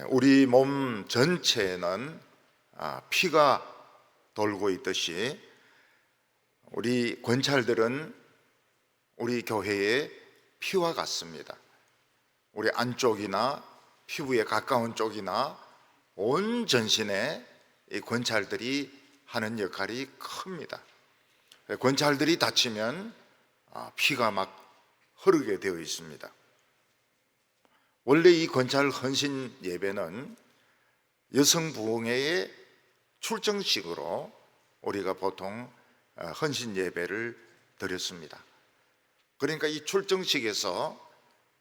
우리 몸 전체에는 피가 돌고 있듯이 우리 권찰들은 우리 교회의 피와 같습니다. 우리 안쪽이나 피부에 가까운 쪽이나 온 전신에 이 권찰들이 하는 역할이 큽니다. 권찰들이 다치면 피가 막 흐르게 되어 있습니다. 원래 이 권찰 헌신 예배는 여성 부흥회의 출정식으로 우리가 보통 헌신 예배를 드렸습니다. 그러니까 이 출정식에서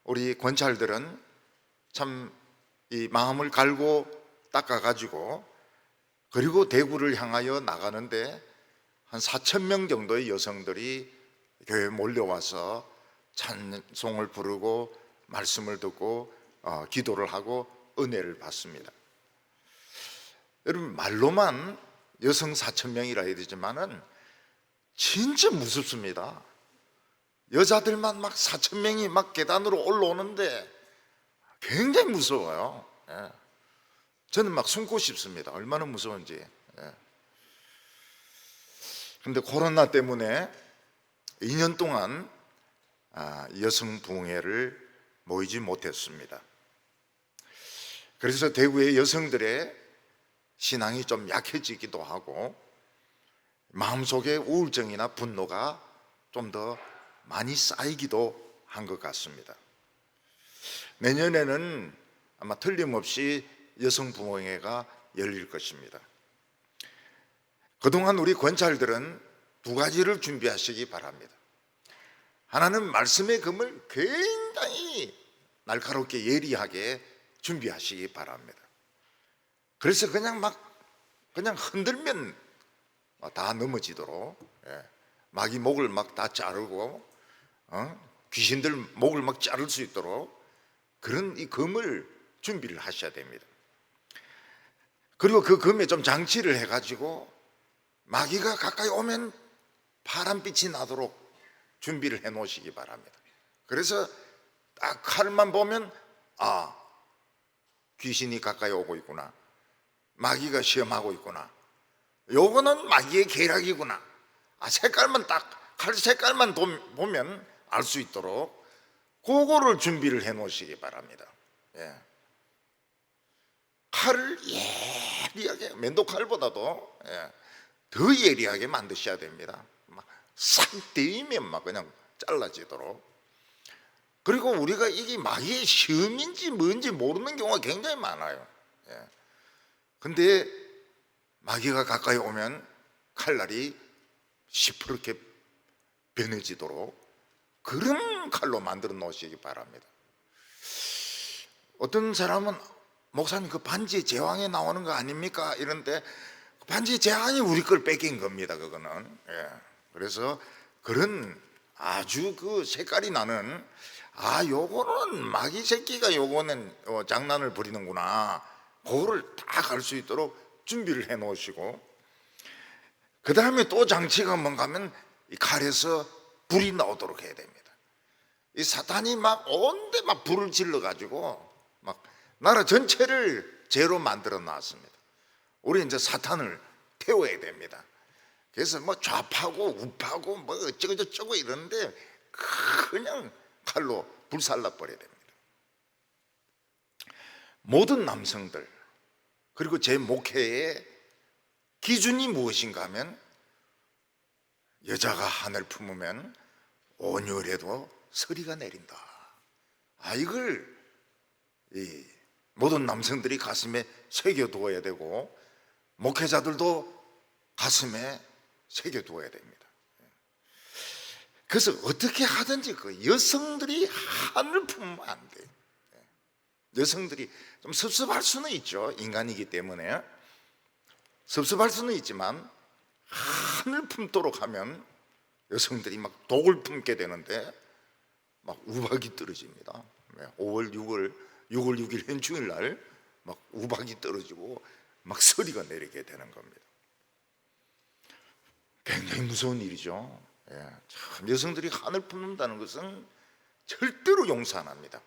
우리 권찰들은 참 이 마음을 갈고 닦아가지고 그리고 대구를 향하여 나가는데 한 4,000명 정도의 여성들이 교회에 몰려와서 찬송을 부르고 말씀을 듣고 기도를 하고 은혜를 받습니다. 여러분, 말로만 여성 4,000명이라 해야 되지만은 진짜 무섭습니다. 여자들만 막 4,000명이 막 계단으로 올라오는데 굉장히 무서워요. 저는 막 숨고 싶습니다. 얼마나 무서운지. 그런데 코로나 때문에 2년 동안 여성 부흥회를 모이지 못했습니다. 그래서 대구의 여성들의 신앙이 좀 약해지기도 하고 마음속에 우울증이나 분노가 좀 더 많이 쌓이기도 한 것 같습니다. 내년에는 아마 틀림없이 여성 부흥회가 열릴 것입니다. 그동안 우리 권찰들은 두 가지를 준비하시기 바랍니다. 하나는 말씀의 금을 굉장히 날카롭게 예리하게 준비하시기 바랍니다. 그래서 그냥 흔들면 다 넘어지도록, 마귀 목을 막 다 자르고 귀신들 목을 막 자를 수 있도록 그런 이 금을 준비를 하셔야 됩니다. 그리고 그 금에 좀 장치를 해가지고 마귀가 가까이 오면 파란빛이 나도록 준비를 해 놓으시기 바랍니다. 그래서 딱 칼만 보면 귀신이 가까이 오고 있구나, 마귀가 시험하고 있구나, 요거는 마귀의 계략이구나, 색깔만 딱 칼 색깔만 보면 알 수 있도록 그거를 준비를 해 놓으시기 바랍니다. 칼을 예리하게, 면도칼보다도 더 예리하게 만드셔야 됩니다. 싹 데이면 막 그냥 잘라지도록. 그리고 우리가 이게 마귀의 시험인지 뭔지 모르는 경우가 굉장히 많아요. 근데 마귀가 가까이 오면 칼날이 시퍼렇게 변해지도록 그런 칼로 만들어 놓으시기 바랍니다. 어떤 사람은 목사님 그 반지의 제왕에 나오는 거 아닙니까? 이런데 반지의 제왕이 우리 걸 뺏긴 겁니다. 그거는. 그래서 그런 아주 그 색깔이 나는 요거는 마귀 새끼가 요거는 장난을 부리는구나, 그거를 다 갈 수 있도록 준비를 해 놓으시고, 그 다음에 또 장치가 뭔가 하면 이 칼에서 불이 나오도록 해야 됩니다. 이 사탄이 막 온데 막 불을 질러 가지고 막 나라 전체를 죄로 만들어 놨습니다. 우리 이제 사탄을 태워야 됩니다. 그래서 뭐 좌파고 우파고 뭐 어쩌고저쩌고 이러는데 그냥 칼로 불살라 버려야 됩니다. 모든 남성들, 그리고 제 목회의 기준이 무엇인가 하면 여자가 한을 품으면 온유해도 서리가 내린다. 이걸 이 모든 남성들이 가슴에 새겨두어야 되고 목회자들도 가슴에 새겨두어야 됩니다. 그래서 어떻게 하든지 그 여성들이 한을 품으면 안 돼요. 여성들이 좀 섭섭할 수는 있죠. 인간이기 때문에 섭섭할 수는 있지만 한을 품도록 하면 여성들이 막 독을 품게 되는데 막 우박이 떨어집니다. 5월 6일 현충일 날 막 우박이 떨어지고 막 서리가 내리게 되는 겁니다. 굉장히 무서운 일이죠. 참 여성들이 한을 품는다는 것은 절대로 용서 안 합니다.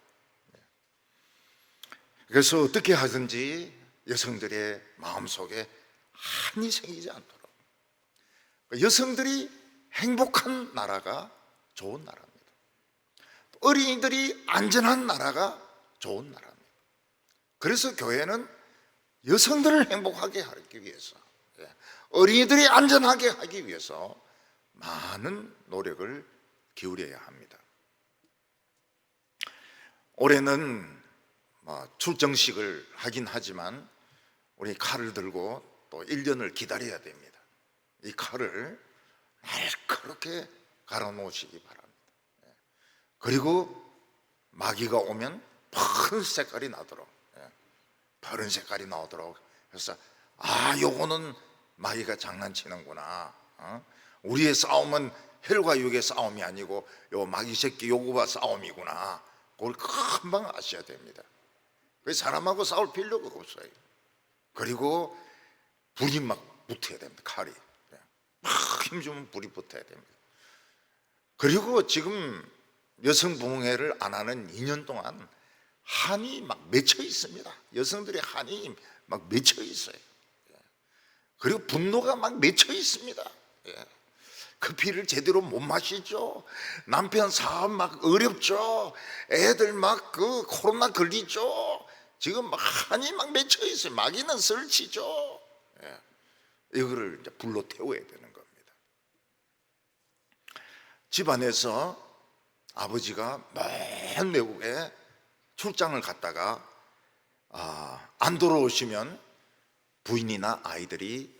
그래서 어떻게 하든지 여성들의 마음속에 한이 생기지 않도록, 여성들이 행복한 나라가 좋은 나라입니다. 어린이들이 안전한 나라가 좋은 나라입니다. 그래서 교회는 여성들을 행복하게 하기 위해서, 어린이들이 안전하게 하기 위해서 많은 노력을 기울여야 합니다. 올해는 출정식을 하긴 하지만 우리 칼을 들고 또 1년을 기다려야 됩니다. 이 칼을 날카롭게 갈아 놓으시기 바랍니다. 그리고 마귀가 오면 파란 색깔이 나도록, 파란 색깔이 나오도록 해서, 요거는 마귀가 장난치는구나, 우리의 싸움은 혈과 육의 싸움이 아니고 요 마귀 새끼 요구와 싸움이구나, 그걸 금방 아셔야 됩니다. 사람하고 싸울 필요가 없어요. 그리고 불이 막 붙어야 됩니다. 칼이 막 힘주면 불이 붙어야 됩니다. 그리고 지금 여성봉회를 안 하는 2년 동안 한이 막 맺혀 있습니다. 여성들의 한이 막 맺혀 있어요. 그리고 분노가 막 맺혀 있습니다. 커피를 제대로 못 마시죠. 남편 사업 막 어렵죠. 애들 막 코로나 걸리죠. 지금 막 한이 막 맺혀 있어요. 마귀는 설치죠. 이거를 이제 불로 태워야 되는 겁니다. 집안에서 아버지가 먼 외국에 출장을 갔다가 안 돌아오시면 부인이나 아이들이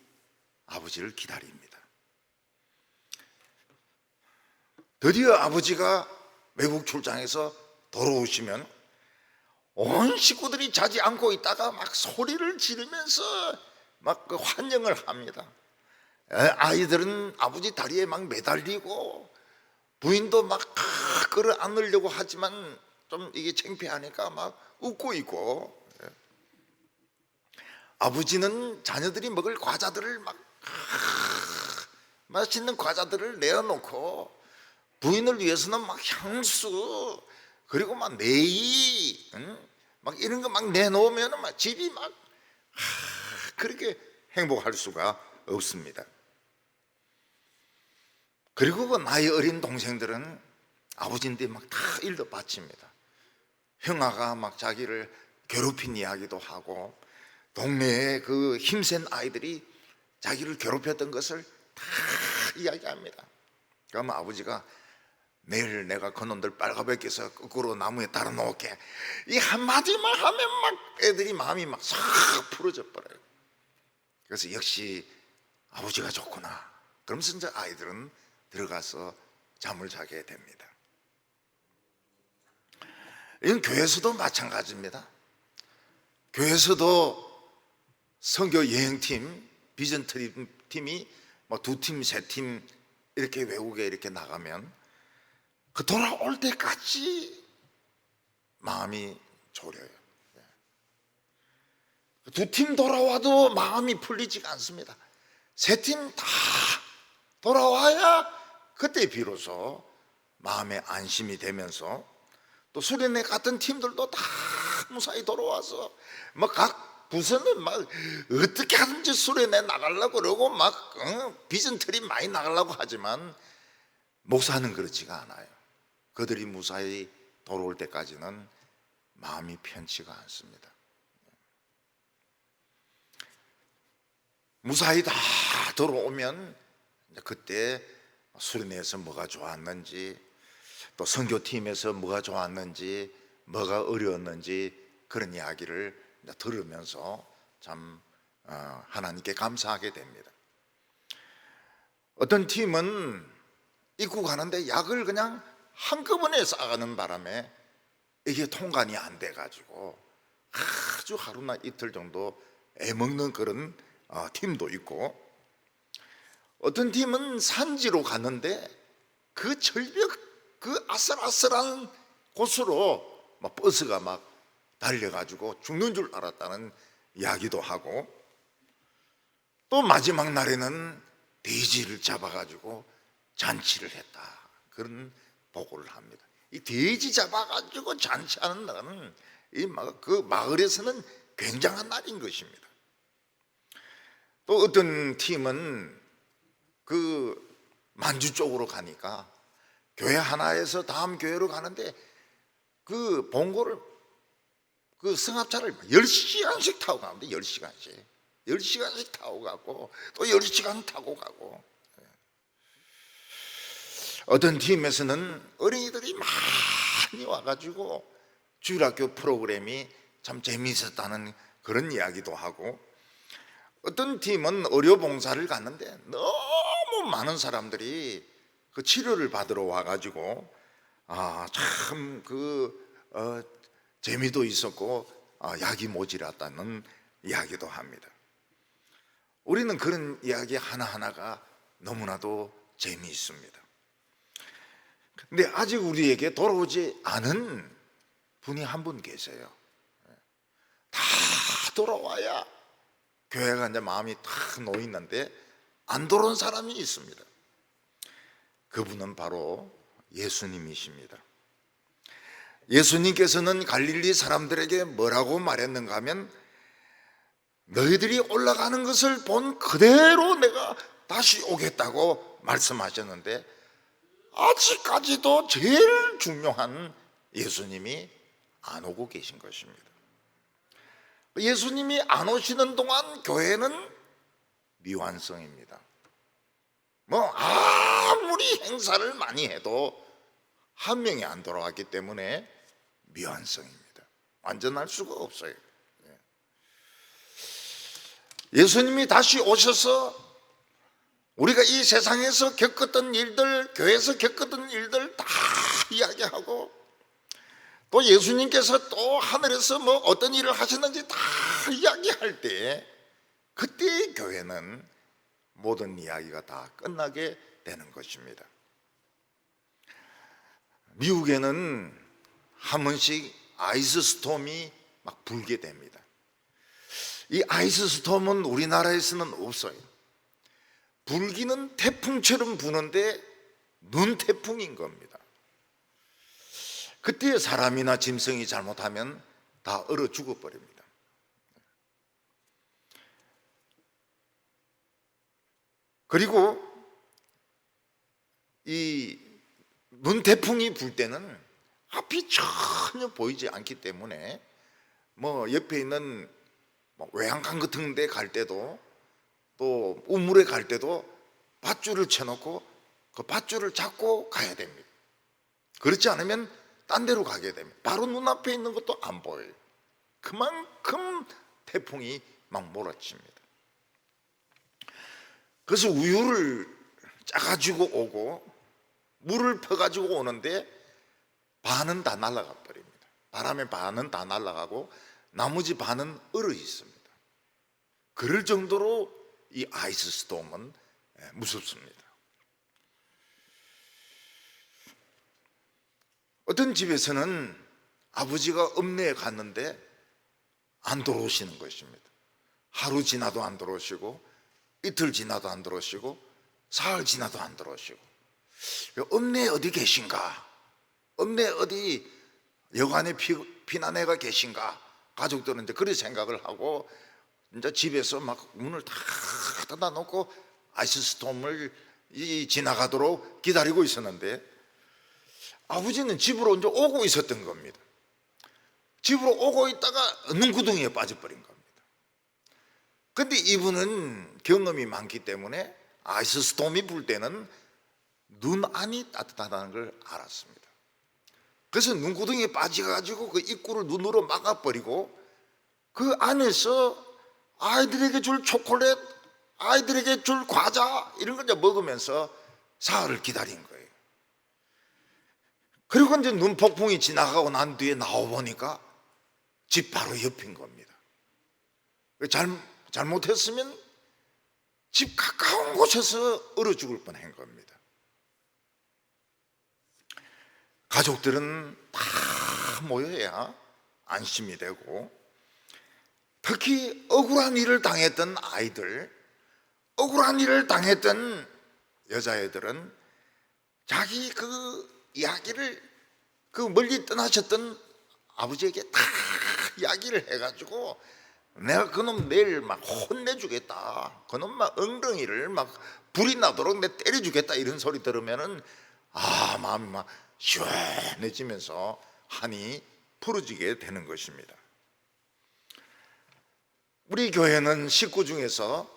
아버지를 기다립니다. 드디어 아버지가 외국 출장에서 돌아오시면 온 식구들이 자지 않고 있다가 막 소리를 지르면서 막 환영을 합니다. 아이들은 아버지 다리에 막 매달리고, 부인도 막 끌어안으려고 하지만 좀 이게 창피하니까 막 웃고 있고, 아버지는 자녀들이 먹을 과자들을 막 맛있는 과자들을 내어놓고, 부인을 위해서는 막 향수, 그리고 막 네이, 막 이런 거 막 내놓으면 막 집이 막 그렇게 행복할 수가 없습니다. 그리고 그 나이 어린 동생들은 아버지인데 막 다 일도 바칩니다. 형아가 막 자기를 괴롭힌 이야기도 하고, 동네에 그 힘센 아이들이 자기를 괴롭혔던 것을 다 이야기합니다. 그러면 아버지가 내일 내가 그놈들 빨가벗겨서 거꾸로 나무에 달아놓을게, 이 한마디만 하면 막 애들이 마음이 막 싹 풀어져 버려요. 그래서 역시 아버지가 좋구나, 그러면서 이제 아이들은 들어가서 잠을 자게 됩니다. 이건 교회에서도 마찬가지입니다. 교회에서도 선교 여행팀, 비전 팀이 뭐 2팀, 3팀 이렇게 외국에 이렇게 나가면 그 돌아올 때까지 마음이 졸여요. 2팀 돌아와도 마음이 풀리지가 않습니다. 3팀 다 돌아와야 그때 비로소 마음에 안심이 되면서, 또 수련회 같은 팀들도 다 무사히 돌아와서 막 각 부서는 막 어떻게 하든지 수련회 나가려고 그러고 막 비전 트립 많이 나가려고 하지만 목사는 그렇지가 않아요. 그들이 무사히 돌아올 때까지는 마음이 편치가 않습니다. 무사히 다 돌아오면 그때 수련회에서 뭐가 좋았는지, 또 선교팀에서 뭐가 좋았는지, 뭐가 어려웠는지 그런 이야기를 들으면서 참 하나님께 감사하게 됩니다. 어떤 팀은 입국하는데 약을 그냥 한꺼번에 싸가는 바람에 이게 통관이 안 돼가지고 아주 하루나 이틀 정도 애먹는 그런 팀도 있고, 어떤 팀은 산지로 갔는데 그 절벽, 그 아슬아슬한 곳으로 막 버스가 막 달려가지고 죽는 줄 알았다는 이야기도 하고, 또 마지막 날에는 돼지를 잡아가지고 잔치를 했다, 그런 보고를 합니다. 이 돼지 잡아가지고 잔치하는 날은 그 마을에서는 굉장한 날인 것입니다. 또 어떤 팀은 그 만주 쪽으로 가니까 교회 하나에서 다음 교회로 가는데 그 봉고를 그 승합차를 10시간씩 타고 가는데 10시간씩 타고 가고 또 10시간 타고 가고, 어떤 팀에서는 어린이들이 많이 와가지고 주일학교 프로그램이 참 재미있었다는 그런 이야기도 하고, 어떤 팀은 의료봉사를 갔는데 너무 많은 사람들이 그 치료를 받으러 와가지고 참 재미도 있었고 약이 모자랐다는 이야기도 합니다. 우리는 그런 이야기 하나하나가 너무나도 재미있습니다. 근데 아직 우리에게 돌아오지 않은 분이 한 분 계세요. 다 돌아와야 교회가 이제 마음이 탁 놓이는데 안 돌아온 사람이 있습니다. 그분은 바로 예수님이십니다. 예수님께서는 갈릴리 사람들에게 뭐라고 말했는가 하면, 너희들이 올라가는 것을 본 그대로 내가 다시 오겠다고 말씀하셨는데, 아직까지도 제일 중요한 예수님이 안 오고 계신 것입니다. 예수님이 안 오시는 동안 교회는 미완성입니다. 아무리 행사를 많이 해도 한 명이 안 돌아왔기 때문에 미완성입니다. 완전할 수가 없어요. 예수님이 다시 오셔서 우리가 이 세상에서 겪었던 일들, 교회에서 겪었던 일들 다 이야기하고, 또 예수님께서 또 하늘에서 뭐 어떤 일을 하셨는지 다 이야기할 때, 그때 교회는 모든 이야기가 다 끝나게 되는 것입니다. 미국에는 한 번씩 아이스 스톰이 막 불게 됩니다. 이 아이스 스톰은 우리나라에서는 없어요. 불기는 태풍처럼 부는데 눈 태풍인 겁니다. 그때 사람이나 짐승이 잘못하면 다 얼어 죽어버립니다. 그리고 이 눈 태풍이 불 때는 앞이 전혀 보이지 않기 때문에 뭐 옆에 있는 외양간 같은 데 갈 때도, 또 우물에 갈 때도 밧줄을 쳐놓고 그 밧줄을 잡고 가야 됩니다. 그렇지 않으면 딴 데로 가게 됩니다. 바로 눈앞에 있는 것도 안 보여요. 그만큼 태풍이 막 몰아칩니다. 그래서 우유를 짜가지고 오고 물을 퍼가지고 오는데 반은 다 날아가 버립니다. 바람에 반은 다 날아가고 나머지 반은 얼어 있습니다. 그럴 정도로 이 아이스 스톰은 무섭습니다. 어떤 집에서는 아버지가 읍내에 갔는데 안 들어오시는 것입니다. 하루 지나도 안 들어오시고, 이틀 지나도 안 들어오시고, 사흘 지나도 안 들어오시고, 읍내에 어디 계신가? 읍내에 어디 여관에 피난애가 계신가? 가족들은 이제 그런 생각을 하고 이제 집에서 막 문을 다 닫아 놓고 아이스 스톰을 지나가도록 기다리고 있었는데, 아버지는 집으로 이제 오고 있었던 겁니다. 집으로 오고 있다가 눈구덩이에 빠져버린 겁니다. 근데 이분은 경험이 많기 때문에 아이스 스톰이 불 때는 눈 안이 따뜻하다는 걸 알았습니다. 그래서 눈구덩이에 빠져가지고 그 입구를 눈으로 막아버리고 그 안에서 아이들에게 줄 초콜릿, 아이들에게 줄 과자 이런 걸 이제 먹으면서 사흘을 기다린 거예요. 그리고 이제 눈폭풍이 지나가고 난 뒤에 나와보니까 집 바로 옆인 겁니다. 잘못했으면 집 가까운 곳에서 얼어 죽을 뻔한 겁니다. 가족들은 다 모여야 안심이 되고, 특히 억울한 일을 당했던 아이들, 억울한 일을 당했던 여자애들은 자기 그 이야기를 그 멀리 떠나셨던 아버지에게 다 이야기를 해가지고 내가 그놈 내일 막 혼내주겠다, 그놈 막 엉덩이를 막 불이 나도록 내 때려주겠다, 이런 소리 들으면은 마음이 막 시원해지면서 한이 풀어지게 되는 것입니다. 우리 교회는 식구 중에서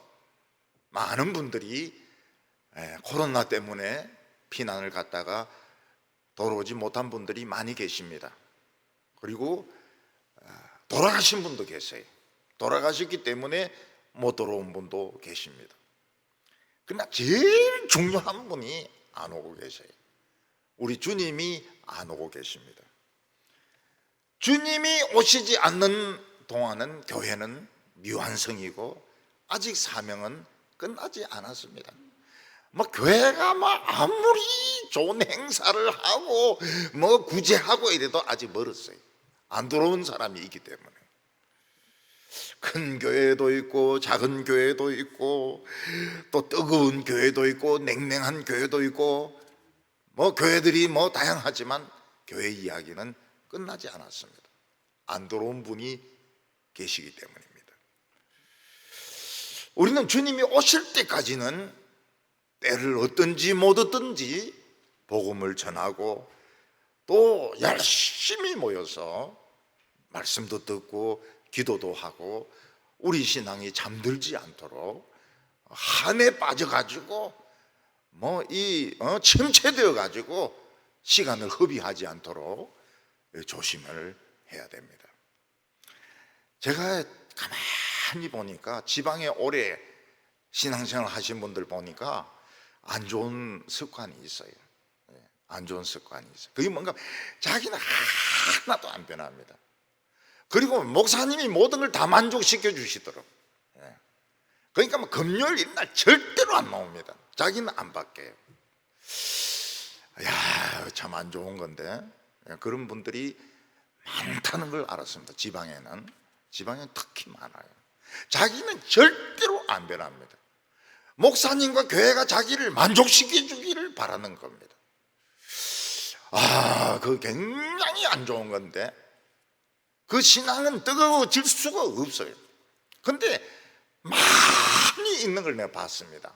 많은 분들이 코로나 때문에 피난을 갔다가 돌아오지 못한 분들이 많이 계십니다. 그리고 돌아가신 분도 계세요. 돌아가셨기 때문에 못 돌아온 분도 계십니다. 그러나 제일 중요한 분이 안 오고 계세요. 우리 주님이 안 오고 계십니다. 주님이 오시지 않는 동안은 교회는 미완성이고 아직 사명은 끝나지 않았습니다. 교회가 아무리 좋은 행사를 하고 구제하고 이래도 아직 멀었어요. 안 들어온 사람이 있기 때문에. 큰 교회도 있고 작은 교회도 있고 또 뜨거운 교회도 있고 냉랭한 교회도 있고 교회들이 다양하지만 교회 이야기는 끝나지 않았습니다. 안 들어온 분이 계시기 때문입니다. 우리는 주님이 오실 때까지는 때를 얻든지 못 얻든지 복음을 전하고 또 열심히 모여서 말씀도 듣고 기도도 하고 우리 신앙이 잠들지 않도록 한에 빠져가지고 침체되어 가지고 시간을 허비하지 않도록 조심을 해야 됩니다. 제가 가만히 보니까 지방에 오래 신앙생활 하신 분들 보니까 안 좋은 습관이 있어요. 안 좋은 습관이 있어요. 그게 뭔가 자기는 하나도 안 변합니다. 그리고 목사님이 모든 걸 다 만족시켜 주시도록. 그러니까 금요일 이날 절대로 안 나옵니다. 자기는 안 바뀌어요. 참 안 좋은 건데 그런 분들이 많다는 걸 알았습니다. 지방에는 특히 많아요. 자기는 절대로 안 변합니다. 목사님과 교회가 자기를 만족시켜 주기를 바라는 겁니다. 그거 굉장히 안 좋은 건데 그 신앙은 뜨거워질 수가 없어요. 근데 많이 있는 걸 내가 봤습니다.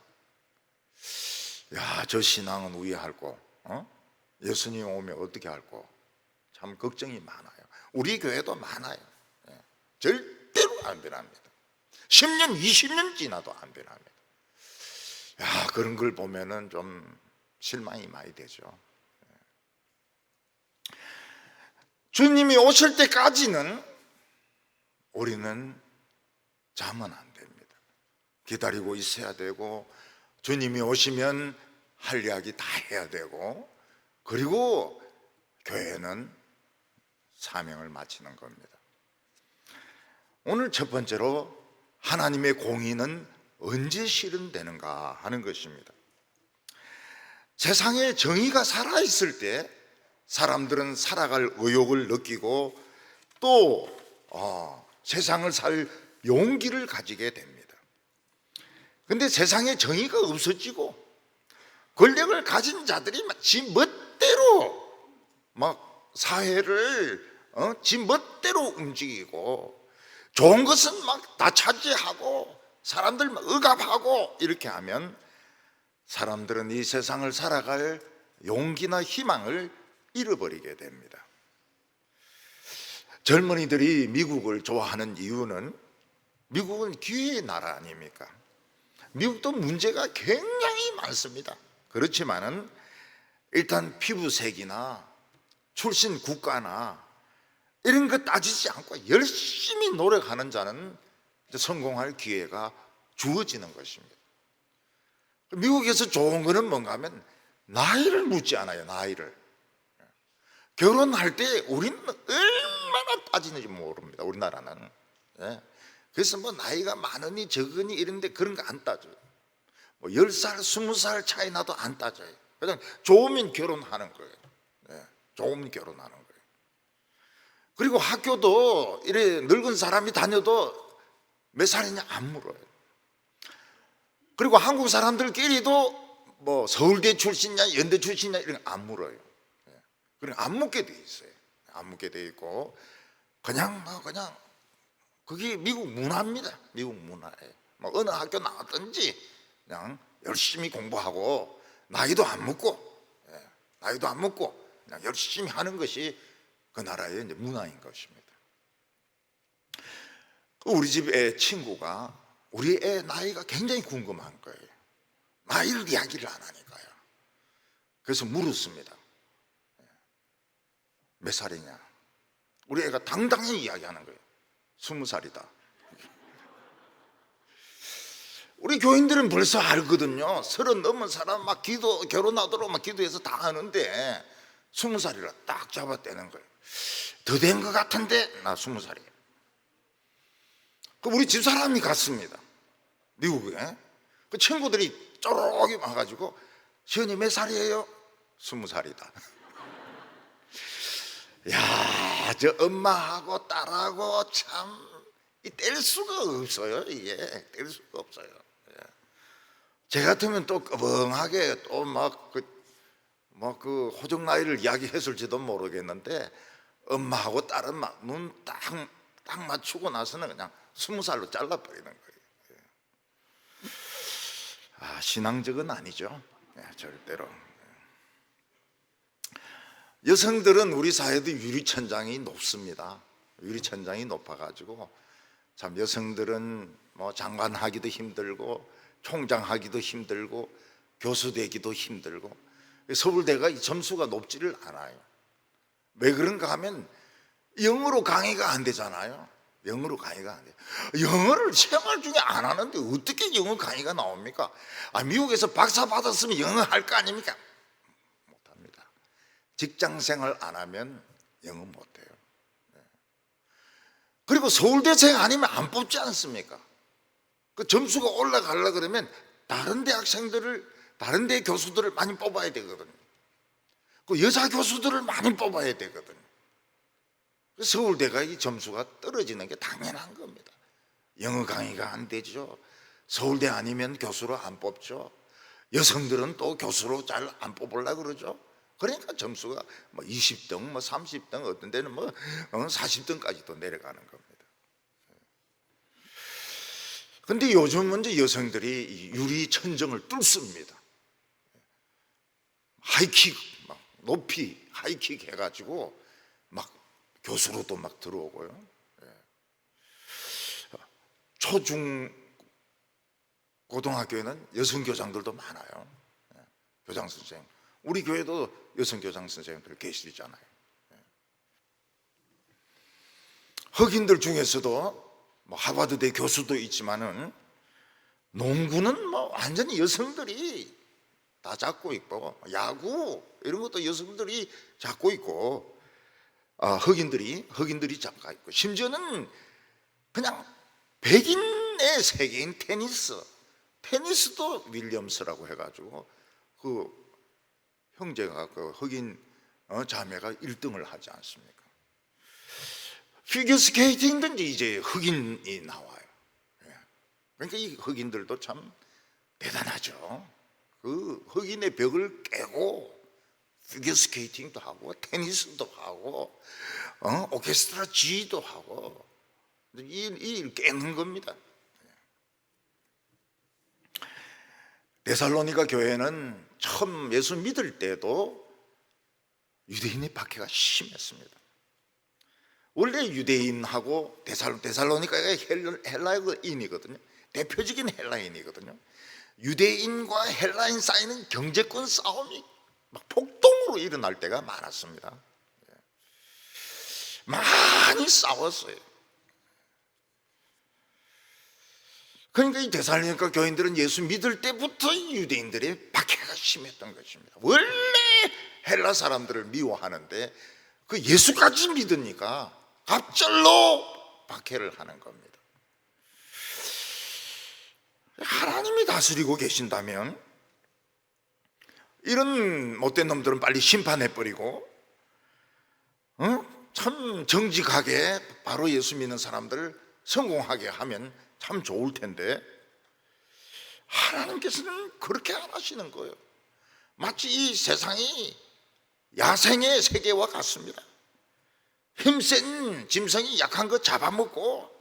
저 신앙은 우회할고 예수님 오면 어떻게 할고 참 걱정이 많아요. 우리 교회도 많아요. 절대로 안 변합니다. 10년 20년 지나도 안 변합니다. 그런 걸 보면은 좀 실망이 많이 되죠. 주님이 오실 때까지는 우리는 자면 안 됩니다. 기다리고 있어야 되고 주님이 오시면 할 이야기 다 해야 되고 그리고 교회는 사명을 마치는 겁니다. 오늘 첫 번째로 하나님의 공의는 언제 실현되는가 하는 것입니다. 세상에 정의가 살아있을 때 사람들은 살아갈 의욕을 느끼고 또 세상을 살 용기를 가지게 됩니다. 그런데 세상에 정의가 없어지고 권력을 가진 자들이 지 멋대로 사회를 지 멋대로 움직이고 좋은 것은 다 차지하고 사람들 억압하고 이렇게 하면 사람들은 이 세상을 살아갈 용기나 희망을 잃어버리게 됩니다. 젊은이들이 미국을 좋아하는 이유는 미국은 기회의 나라 아닙니까? 미국도 문제가 굉장히 많습니다. 그렇지만은 일단 피부색이나 출신 국가나 이런 거 따지지 않고 열심히 노력하는 자는 성공할 기회가 주어지는 것입니다. 미국에서 좋은 거는 뭔가 하면 나이를 묻지 않아요. 나이를. 결혼할 때 우리는 얼마나 따지는지 모릅니다. 우리나라는. 그래서 나이가 많으니 적으니 이런데 그런 거 안 따져요. 10살, 20살 차이 나도 안 따져요. 그냥 좋으면 결혼하는 거예요. 좋으면 결혼하는 거예요. 그리고 학교도 이래 늙은 사람이 다녀도 몇 살이냐 안 물어요. 그리고 한국 사람들끼리도 서울대 출신이냐 연대 출신이냐 이런 거 안 물어요. 그냥 안 묻게 돼 있어요. 안 묻게 돼 있고 그냥 그게 미국 문화입니다. 미국 문화예요. 뭐 어느 학교 나왔든지 그냥 열심히 공부하고 나이도 안 먹고, 나이도 안 먹고 그냥 열심히 하는 것이 그 나라의 이제 문화인 것입니다. 우리 집 애 친구가 우리 애 나이가 굉장히 궁금한 거예요. 나이를 이야기를 안 하니까요. 그래서 물었습니다. 몇 살이냐? 우리 애가 당당히 이야기하는 거예요. 20살이다. 우리 교인들은 벌써 알거든요. 30 넘은 사람 막 결혼하도록 막 기도해서 다 하는데 20살이라 딱 잡아떼는 거예요. 더 된 것 같은데 나 20살이에요. 그 우리 집사람이 갔습니다. 미국에. 그 친구들이 쪼록이 와가지고 시은이 몇 살이에요? 20살이다. 야, 저 엄마하고 딸하고 참 뗄 수가 없어요. 이게 뗄 수가 없어요. 제 같으면 또 꺼벙하게 또 막 그 호적 나이를 이야기했을지도 모르겠는데 엄마하고 딸은 막 눈 딱 맞추고 나서는 그냥 20살로 잘라버리는 거예요. 아, 신앙적은 아니죠. 절대로. 여성들은 우리 사회도 유리천장이 높습니다. 유리천장이 높아가지고 참 여성들은 뭐 장관하기도 힘들고 총장하기도 힘들고 교수 되기도 힘들고 서울대가 이 점수가 높지를 않아요. 왜 그런가 하면 영어로 강의가 안 되잖아요. 영어로 강의가 안 돼요. 영어를 생활 중에 안 하는데 어떻게 영어 강의가 나옵니까? 미국에서 박사 받았으면 영어 할 거 아닙니까? 못합니다. 직장 생활 안 하면 영어 못해요. 그리고 서울대생 아니면 안 뽑지 않습니까? 그 점수가 올라가려고 그러면 다른 대 교수들을 많이 뽑아야 되거든요. 그 여자 교수들을 많이 뽑아야 되거든요. 서울대가 이 점수가 떨어지는 게 당연한 겁니다. 영어 강의가 안 되죠. 서울대 아니면 교수로 안 뽑죠. 여성들은 또 교수로 잘 안 뽑으려고 그러죠. 그러니까 점수가 뭐 20등, 뭐 30등, 어떤 데는 뭐 40등까지도 내려가는 겁니다. 근데 요즘은 이제 여성들이 유리 천정을 뚫습니다. 하이킥, 막 높이 하이킥 해가지고 막 교수로도 막 들어오고요. 초중 고등학교에는 여성 교장들도 많아요. 교장 선생님. 우리 교회도 여성 교장 선생님들 계시잖아요. 흑인들 중에서도 뭐 하버드대 교수도 있지만은 농구는 뭐 완전히 여성들이 다 잡고 있고 야구 이런 것도 여성들이 잡고 있고 흑인들이 잡고 있고 심지어는 그냥 백인의 세계인 테니스도 윌리엄스라고 해가지고 그 형제가 그 흑인 자매가 1등을 하지 않습니까? 피겨스케이팅도 이제 흑인이 나와요. 그러니까 이 흑인들도 참 대단하죠. 그 흑인의 벽을 깨고 피겨스케이팅도 하고 테니스도 하고 오케스트라 지휘도 하고 이 일 깨는 겁니다. 데살로니가 교회는 처음 예수 믿을 때도 유대인의 박해가 심했습니다. 원래 유대인하고 데살로니가가 헬라인이거든요. 대표적인 헬라인이거든요. 유대인과 헬라인 사이는 경제권 싸움이 막 폭동으로 일어날 때가 많았습니다. 많이 싸웠어요. 그러니까 이 데살로니가 교인들은 예수 믿을 때부터 유대인들의 박해가 심했던 것입니다. 원래 헬라 사람들을 미워하는데 그 예수까지 믿으니까 갑절로 박해를 하는 겁니다. 하나님이 다스리고 계신다면 이런 못된 놈들은 빨리 심판해버리고 참 정직하게 바로 예수 믿는 사람들을 성공하게 하면 참 좋을 텐데 하나님께서는 그렇게 안 하시는 거예요. 마치 이 세상이 야생의 세계와 같습니다. 힘센 짐승이 약한 거 잡아먹고,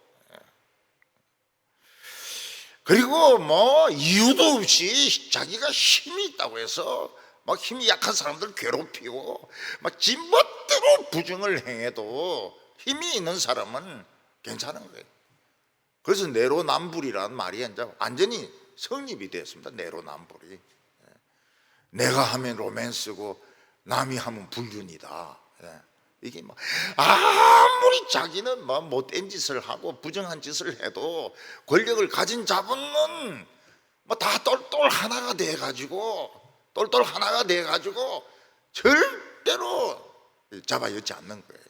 그리고 뭐 이유도 없이 자기가 힘이 있다고 해서 막 힘이 약한 사람들 괴롭히고 막 지멋대로 부정을 행해도 힘이 있는 사람은 괜찮은 거예요. 그래서 내로남불이라는 말이 이제 완전히 성립이 됐습니다. 내로남불이. 내가 하면 로맨스고 남이 하면 불륜이다. 이게 뭐 아무리 자기는 뭐 못된 짓을 하고 부정한 짓을 해도 권력을 가진 자본은 뭐 다 똘똘 하나가 돼 가지고 절대로 잡아여지 않는 거예요.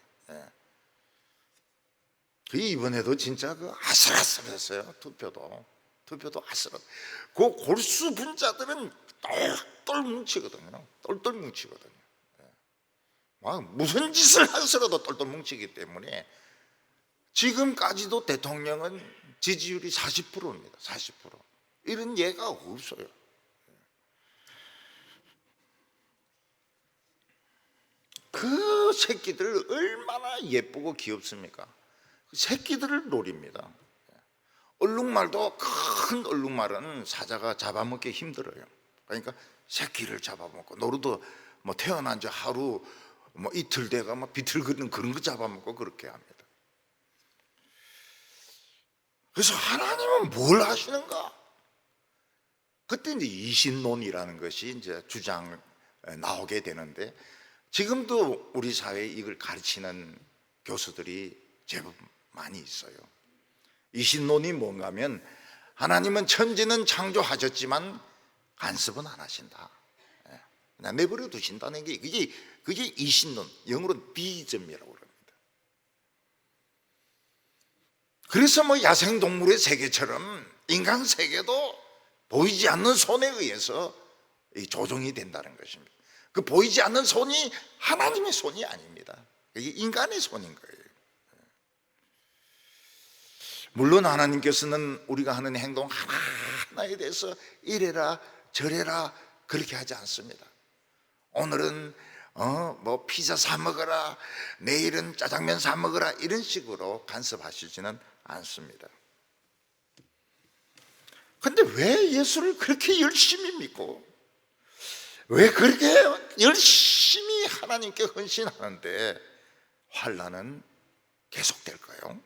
그 이번에도 진짜 그 아슬아슬했어요. 투표도 아슬아슬. 그 골수 분자들은 똘똘 뭉치거든요. 똘똘 뭉치거든요. 막 무슨 짓을 하서라도 똘똘 뭉치기 때문에 지금까지도 대통령은 지지율이 40%입니다. 40%. 이런 예가 없어요. 그 새끼들 얼마나 예쁘고 귀엽습니까? 그 새끼들을 노립니다. 얼룩말도, 큰 얼룩말은 사자가 잡아먹기 힘들어요. 그러니까 새끼를 잡아먹고, 노루도 뭐 태어난 지 하루 뭐 이틀 돼가 막 비틀거리는 그런 거 잡아먹고 그렇게 합니다. 그래서 하나님은 뭘 하시는가? 그때 이제 이신론이라는 것이 이제 주장 나오게 되는데, 지금도 우리 사회에 이걸 가르치는 교수들이 제법 많이 있어요. 이신론이 뭔가 하면 하나님은 천지는 창조하셨지만 간섭은 안 하신다. 그냥 내버려 두신다는 게 그게 이신론, 영어로는 비이즘이라고 그럽니다. 그래서 뭐 야생동물의 세계처럼 인간 세계도 보이지 않는 손에 의해서 조종이 된다는 것입니다. 그 보이지 않는 손이 하나님의 손이 아닙니다. 이게 인간의 손인 거예요. 물론 하나님께서는 우리가 하는 행동 하나하나에 대해서 이래라 저래라 그렇게 하지 않습니다. 오늘은 뭐 피자 사 먹어라, 내일은 짜장면 사 먹어라, 이런 식으로 간섭하시지는 않습니다. 근데 왜 예수를 그렇게 열심히 믿고 왜 그렇게 열심히 하나님께 헌신하는데 환난은 계속될까요?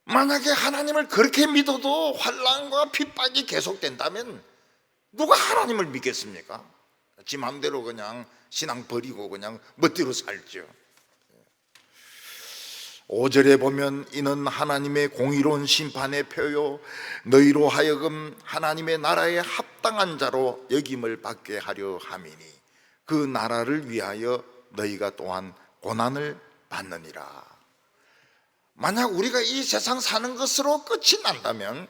만약에 하나님을 그렇게 믿어도 환난과 핍박이 계속된다면 누가 하나님을 믿겠습니까? 지 마음대로 그냥 신앙 버리고 그냥 멋대로 살죠. 5절에 보면 이는 하나님의 공의로운 심판의 표요 너희로 하여금 하나님의 나라에 합당한 자로 여김을 받게 하려 함이니 그 나라를 위하여 너희가 또한 고난을 받느니라. 만약 우리가 이 세상 사는 것으로 끝이 난다면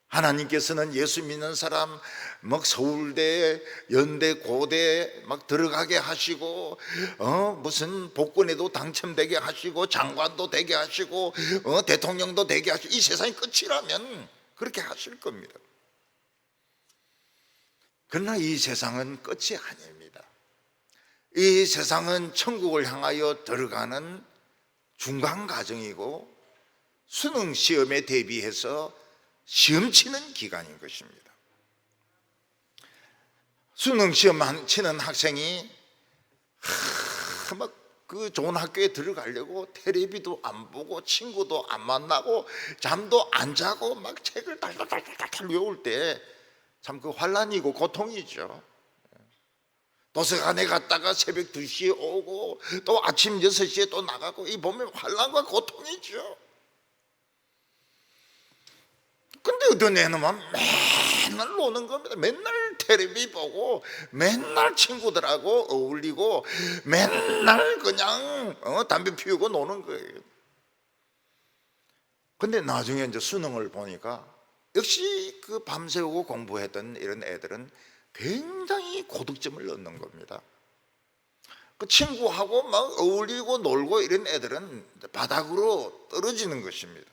하나님께서는 예수 믿는 사람 막 서울대, 연대, 고대 막 들어가게 하시고 무슨 복권에도 당첨되게 하시고 장관도 되게 하시고 대통령도 되게 하시고 이 세상이 끝이라면 그렇게 하실 겁니다. 그러나 이 세상은 끝이 아닙니다. 이 세상은 천국을 향하여 들어가는 중간 과정이고 수능 시험에 대비해서 시험 치는 기간인 것입니다. 수능 시험 치는 학생이 막 그 좋은 학교에 들어가려고 텔레비도 안 보고 친구도 안 만나고 잠도 안 자고 막 책을 달달달달 외울 때 참 그 환난이고 고통이죠. 도서관에 갔다가 새벽 2시에 오고 또 아침 6시에 또 나가고 이 보면 환난과 고통이죠. 근데 어떤 애놈은 맨날 노는 겁니다. 맨날 텔레비 보고 맨날 친구들하고 어울리고 맨날 그냥 담배 피우고 노는 거예요. 근데 나중에 이제 수능을 보니까 역시 그 밤새우고 공부했던 이런 애들은 굉장히 고득점을 얻는 겁니다. 그 친구하고 막 어울리고 놀고 이런 애들은 바닥으로 떨어지는 것입니다.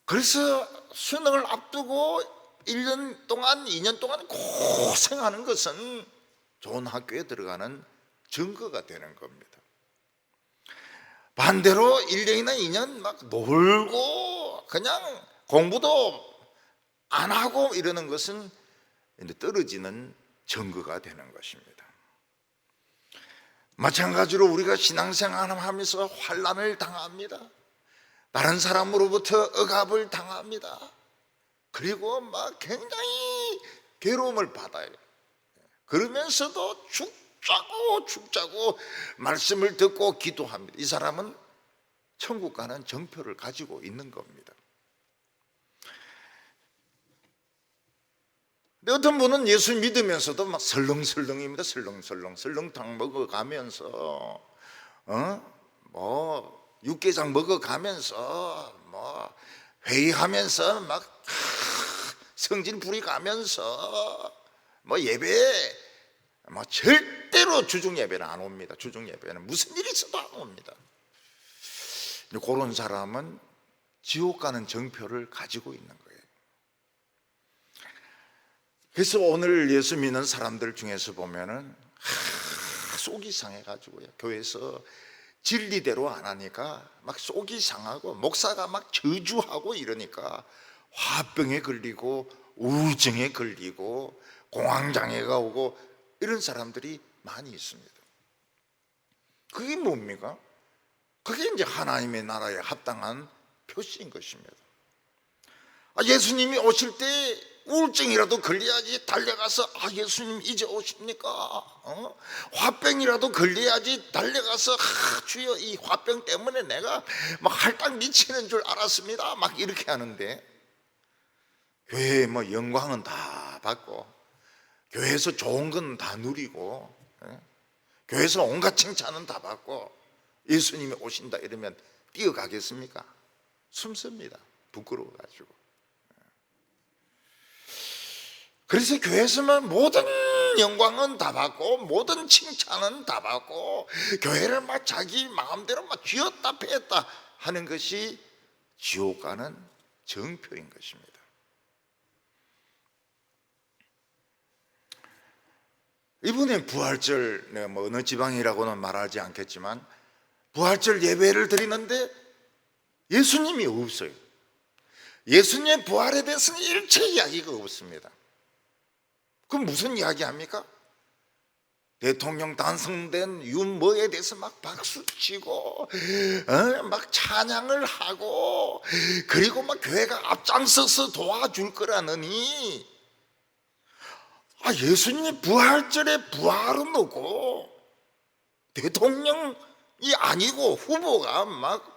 그래서 수능을 앞두고 1년 동안 2년 동안 고생하는 것은 좋은 학교에 들어가는 증거가 되는 겁니다. 반대로 1년이나 2년 막 놀고 그냥 공부도 안 하고 이러는 것은 이제 떨어지는 증거가 되는 것입니다. 마찬가지로 우리가 신앙생활을 하면서 환난을 당합니다. 다른 사람으로부터 억압을 당합니다. 그리고 막 굉장히 괴로움을 받아요. 그러면서도 죽자고 말씀을 듣고 기도합니다. 이 사람은 천국 가는 정표를 가지고 있는 겁니다. 근데 어떤 분은 예수 믿으면서도 막 설렁설렁입니다. 설렁탕 먹어가면서 육개장 먹어가면서 회의하면서 막 성진 부리가면서 예배 절대로 주중 예배는 안 옵니다. 주중 예배는 무슨 일이 있어도 안 옵니다. 그런 사람은 지옥 가는 정표를 가지고 있는 거예요. 그래서 오늘 예수 믿는 사람들 중에서 보면은 속이 상해가지고요, 교회에서 진리대로 안 하니까 막 속이 상하고 목사가 막 저주하고 이러니까 화병에 걸리고 우울증에 걸리고 공황장애가 오고 이런 사람들이 많이 있습니다. 그게 뭡니까? 그게 이제 하나님의 나라에 합당한 표시인 것입니다. 예수님이 오실 때 우울증이라도 걸려야지 달려가서 예수님 이제 오십니까? 화병이라도 걸려야지 달려가서 주여 이 화병 때문에 내가 막 할당 미치는 줄 알았습니다. 막 이렇게 하는데 교회에 영광은 다 받고 교회에서 좋은 건 다 누리고 교회에서 온갖 칭찬은 다 받고 예수님이 오신다 이러면 뛰어가겠습니까? 숨습니다. 부끄러워가지고. 그래서 교회에서는 모든 영광은 다 받고 모든 칭찬은 다 받고 교회를 막 자기 마음대로 막 쥐었다 패였다 하는 것이 지옥 가는 정표인 것입니다. 이번에 부활절, 내가 어느 지방이라고는 말하지 않겠지만 부활절 예배를 드리는데 예수님이 없어요. 예수님의 부활에 대해서는 일체 이야기가 없습니다. 그럼 무슨 이야기 합니까? 대통령 당선된 윤모에 대해서 막 박수치고 막 찬양을 하고 그리고 막 교회가 앞장서서 도와줄 거라느니 예수님이 부활절에 부활은 없고 대통령이 아니고 후보가 막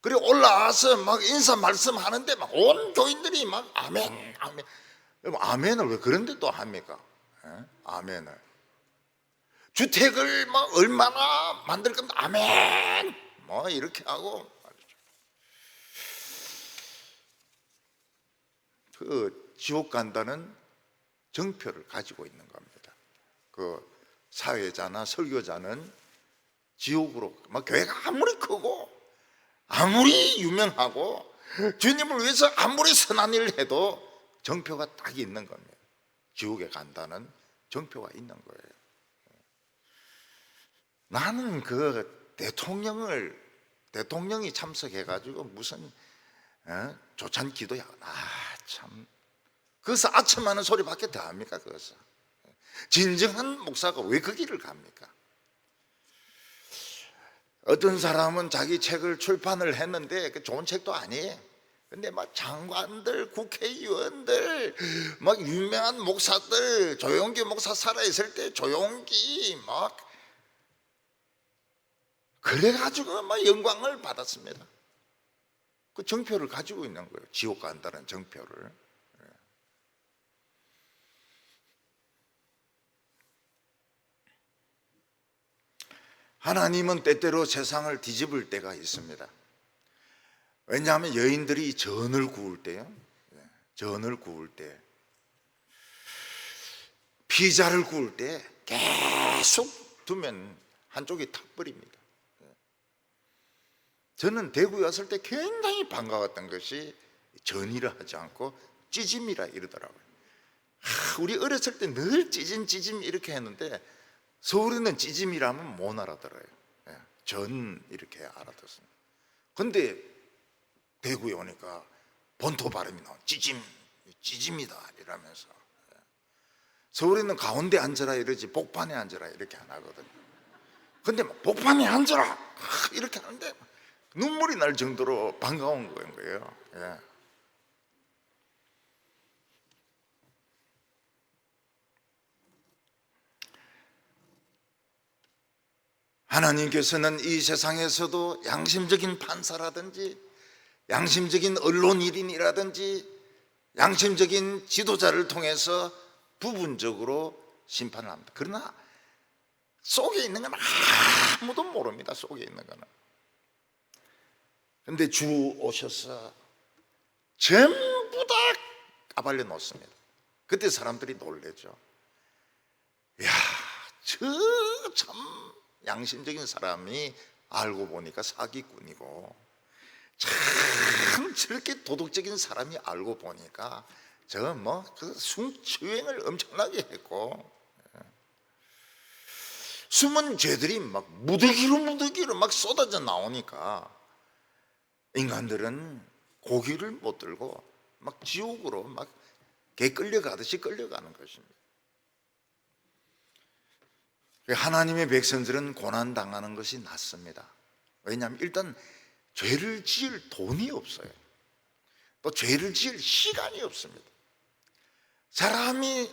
그리고 올라와서 막 인사 말씀하는데 막 온 교인들이 막 아멘 아멘. 아멘을 왜 그런데 또 합니까? 아멘을 주택을 막 얼마나 만들 겁니다. 아멘 이렇게 하고 그 지옥 간다는 정표를 가지고 있는 겁니다. 그 사회자나 설교자는 지옥으로 막 교회가 아무리 크고 아무리 유명하고 주님을 위해서 아무리 선한 일을 해도 정표가 딱 있는 겁니다. 지옥에 간다는 정표가 있는 거예요. 나는 그 대통령이 참석해가지고 무슨 조찬 기도야. 참 그것을 아첨하는 소리밖에 더 합니까? 그것을 진정한 목사가 왜 그 길을 갑니까? 어떤 사람은 자기 책을 출판을 했는데 그 좋은 책도 아니에요. 근데 막 장관들, 국회의원들, 막 유명한 목사들, 조용기 목사 살아있을 때 조용기 막 그래가지고 막 영광을 받았습니다. 그 정표를 가지고 있는 거예요. 지옥 간다는 정표를. 하나님은 때때로 세상을 뒤집을 때가 있습니다. 왜냐하면 여인들이 전을 구울 때요, 전을 구울 때, 피자를 구울 때 계속 두면 한쪽이 탁버립니다. 저는 대구에 왔을 때 굉장히 반가웠던 것이 전이라 하지 않고 찌짐이라 이러더라고요. 우리 어렸을 때 늘 찌짐 이렇게 했는데 서울에는 찌짐이라면 못 알아들어요. 예, 전 이렇게 알아듣습니다. 근데 대구에 오니까 본토 발음이 나와. 찌짐이다 이러면서. 예. 서울에는 가운데 앉아라 이러지 복판에 앉아라 이렇게 안 하거든요. 근데 막 복판에 앉아라 이렇게 하는데 눈물이 날 정도로 반가운 거예요. 예. 하나님께서는 이 세상에서도 양심적인 판사라든지 양심적인 언론인이라든지 양심적인 지도자를 통해서 부분적으로 심판을 합니다. 그러나 속에 있는 건 아무도 모릅니다. 속에 있는 거는. 근데 주 오셔서 전부 다 까발려 놓습니다. 그때 사람들이 놀래죠. 이야, 저 참 양심적인 사람이 알고 보니까 사기꾼이고, 참 저렇게 도덕적인 사람이 알고 보니까 저 뭐 그 성추행을 엄청나게 했고, 숨은 죄들이 막 무더기로 막 쏟아져 나오니까 인간들은 고기를 못 들고 막 지옥으로 막 개 끌려가듯이 끌려가는 것입니다. 하나님의 백성들은 고난당하는 것이 낫습니다. 왜냐하면 일단 죄를 지을 돈이 없어요. 또 죄를 지을 시간이 없습니다. 사람이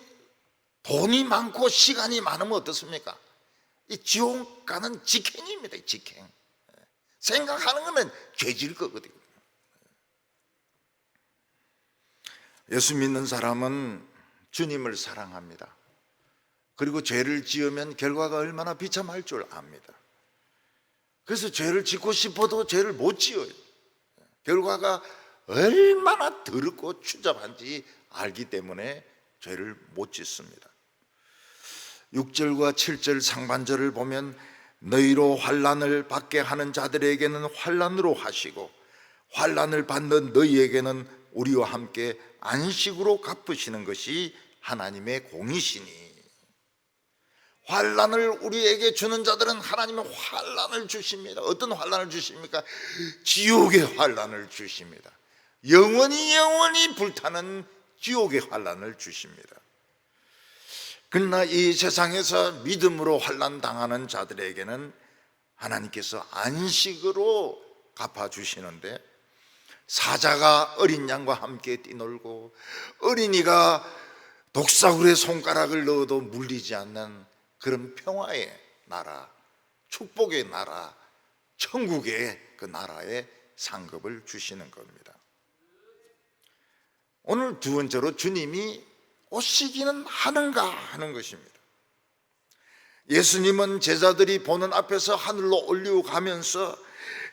돈이 많고 시간이 많으면 어떻습니까? 이 지옥 가는 직행입니다. 직행. 생각하는 거는 죄질 거거든요. 예수 믿는 사람은 주님을 사랑합니다. 그리고 죄를 지으면 결과가 얼마나 비참할 줄 압니다. 그래서 죄를 짓고 싶어도 죄를 못 지어요. 결과가 얼마나 더럽고 추잡한지 알기 때문에 죄를 못 짓습니다. 6절과 7절 상반절을 보면 너희로 환난을 받게 하는 자들에게는 환난으로 하시고 환난을 받는 너희에게는 우리와 함께 안식으로 갚으시는 것이 하나님의 공이시니. 환난을 우리에게 주는 자들은 하나님은 환난을 주십니다. 어떤 환난을 주십니까? 지옥의 환난을 주십니다. 영원히 불타는 지옥의 환난을 주십니다. 그러나 이 세상에서 믿음으로 환난 당하는 자들에게는 하나님께서 안식으로 갚아주시는데, 사자가 어린 양과 함께 뛰놀고 어린이가 독사굴에 손가락을 넣어도 물리지 않는 그런 평화의 나라, 축복의 나라, 천국의 그 나라의 상급을 주시는 겁니다. 오늘 두 번째로 주님이 오시기는 하는가 하는 것입니다. 예수님은 제자들이 보는 앞에서 하늘로 올려가면서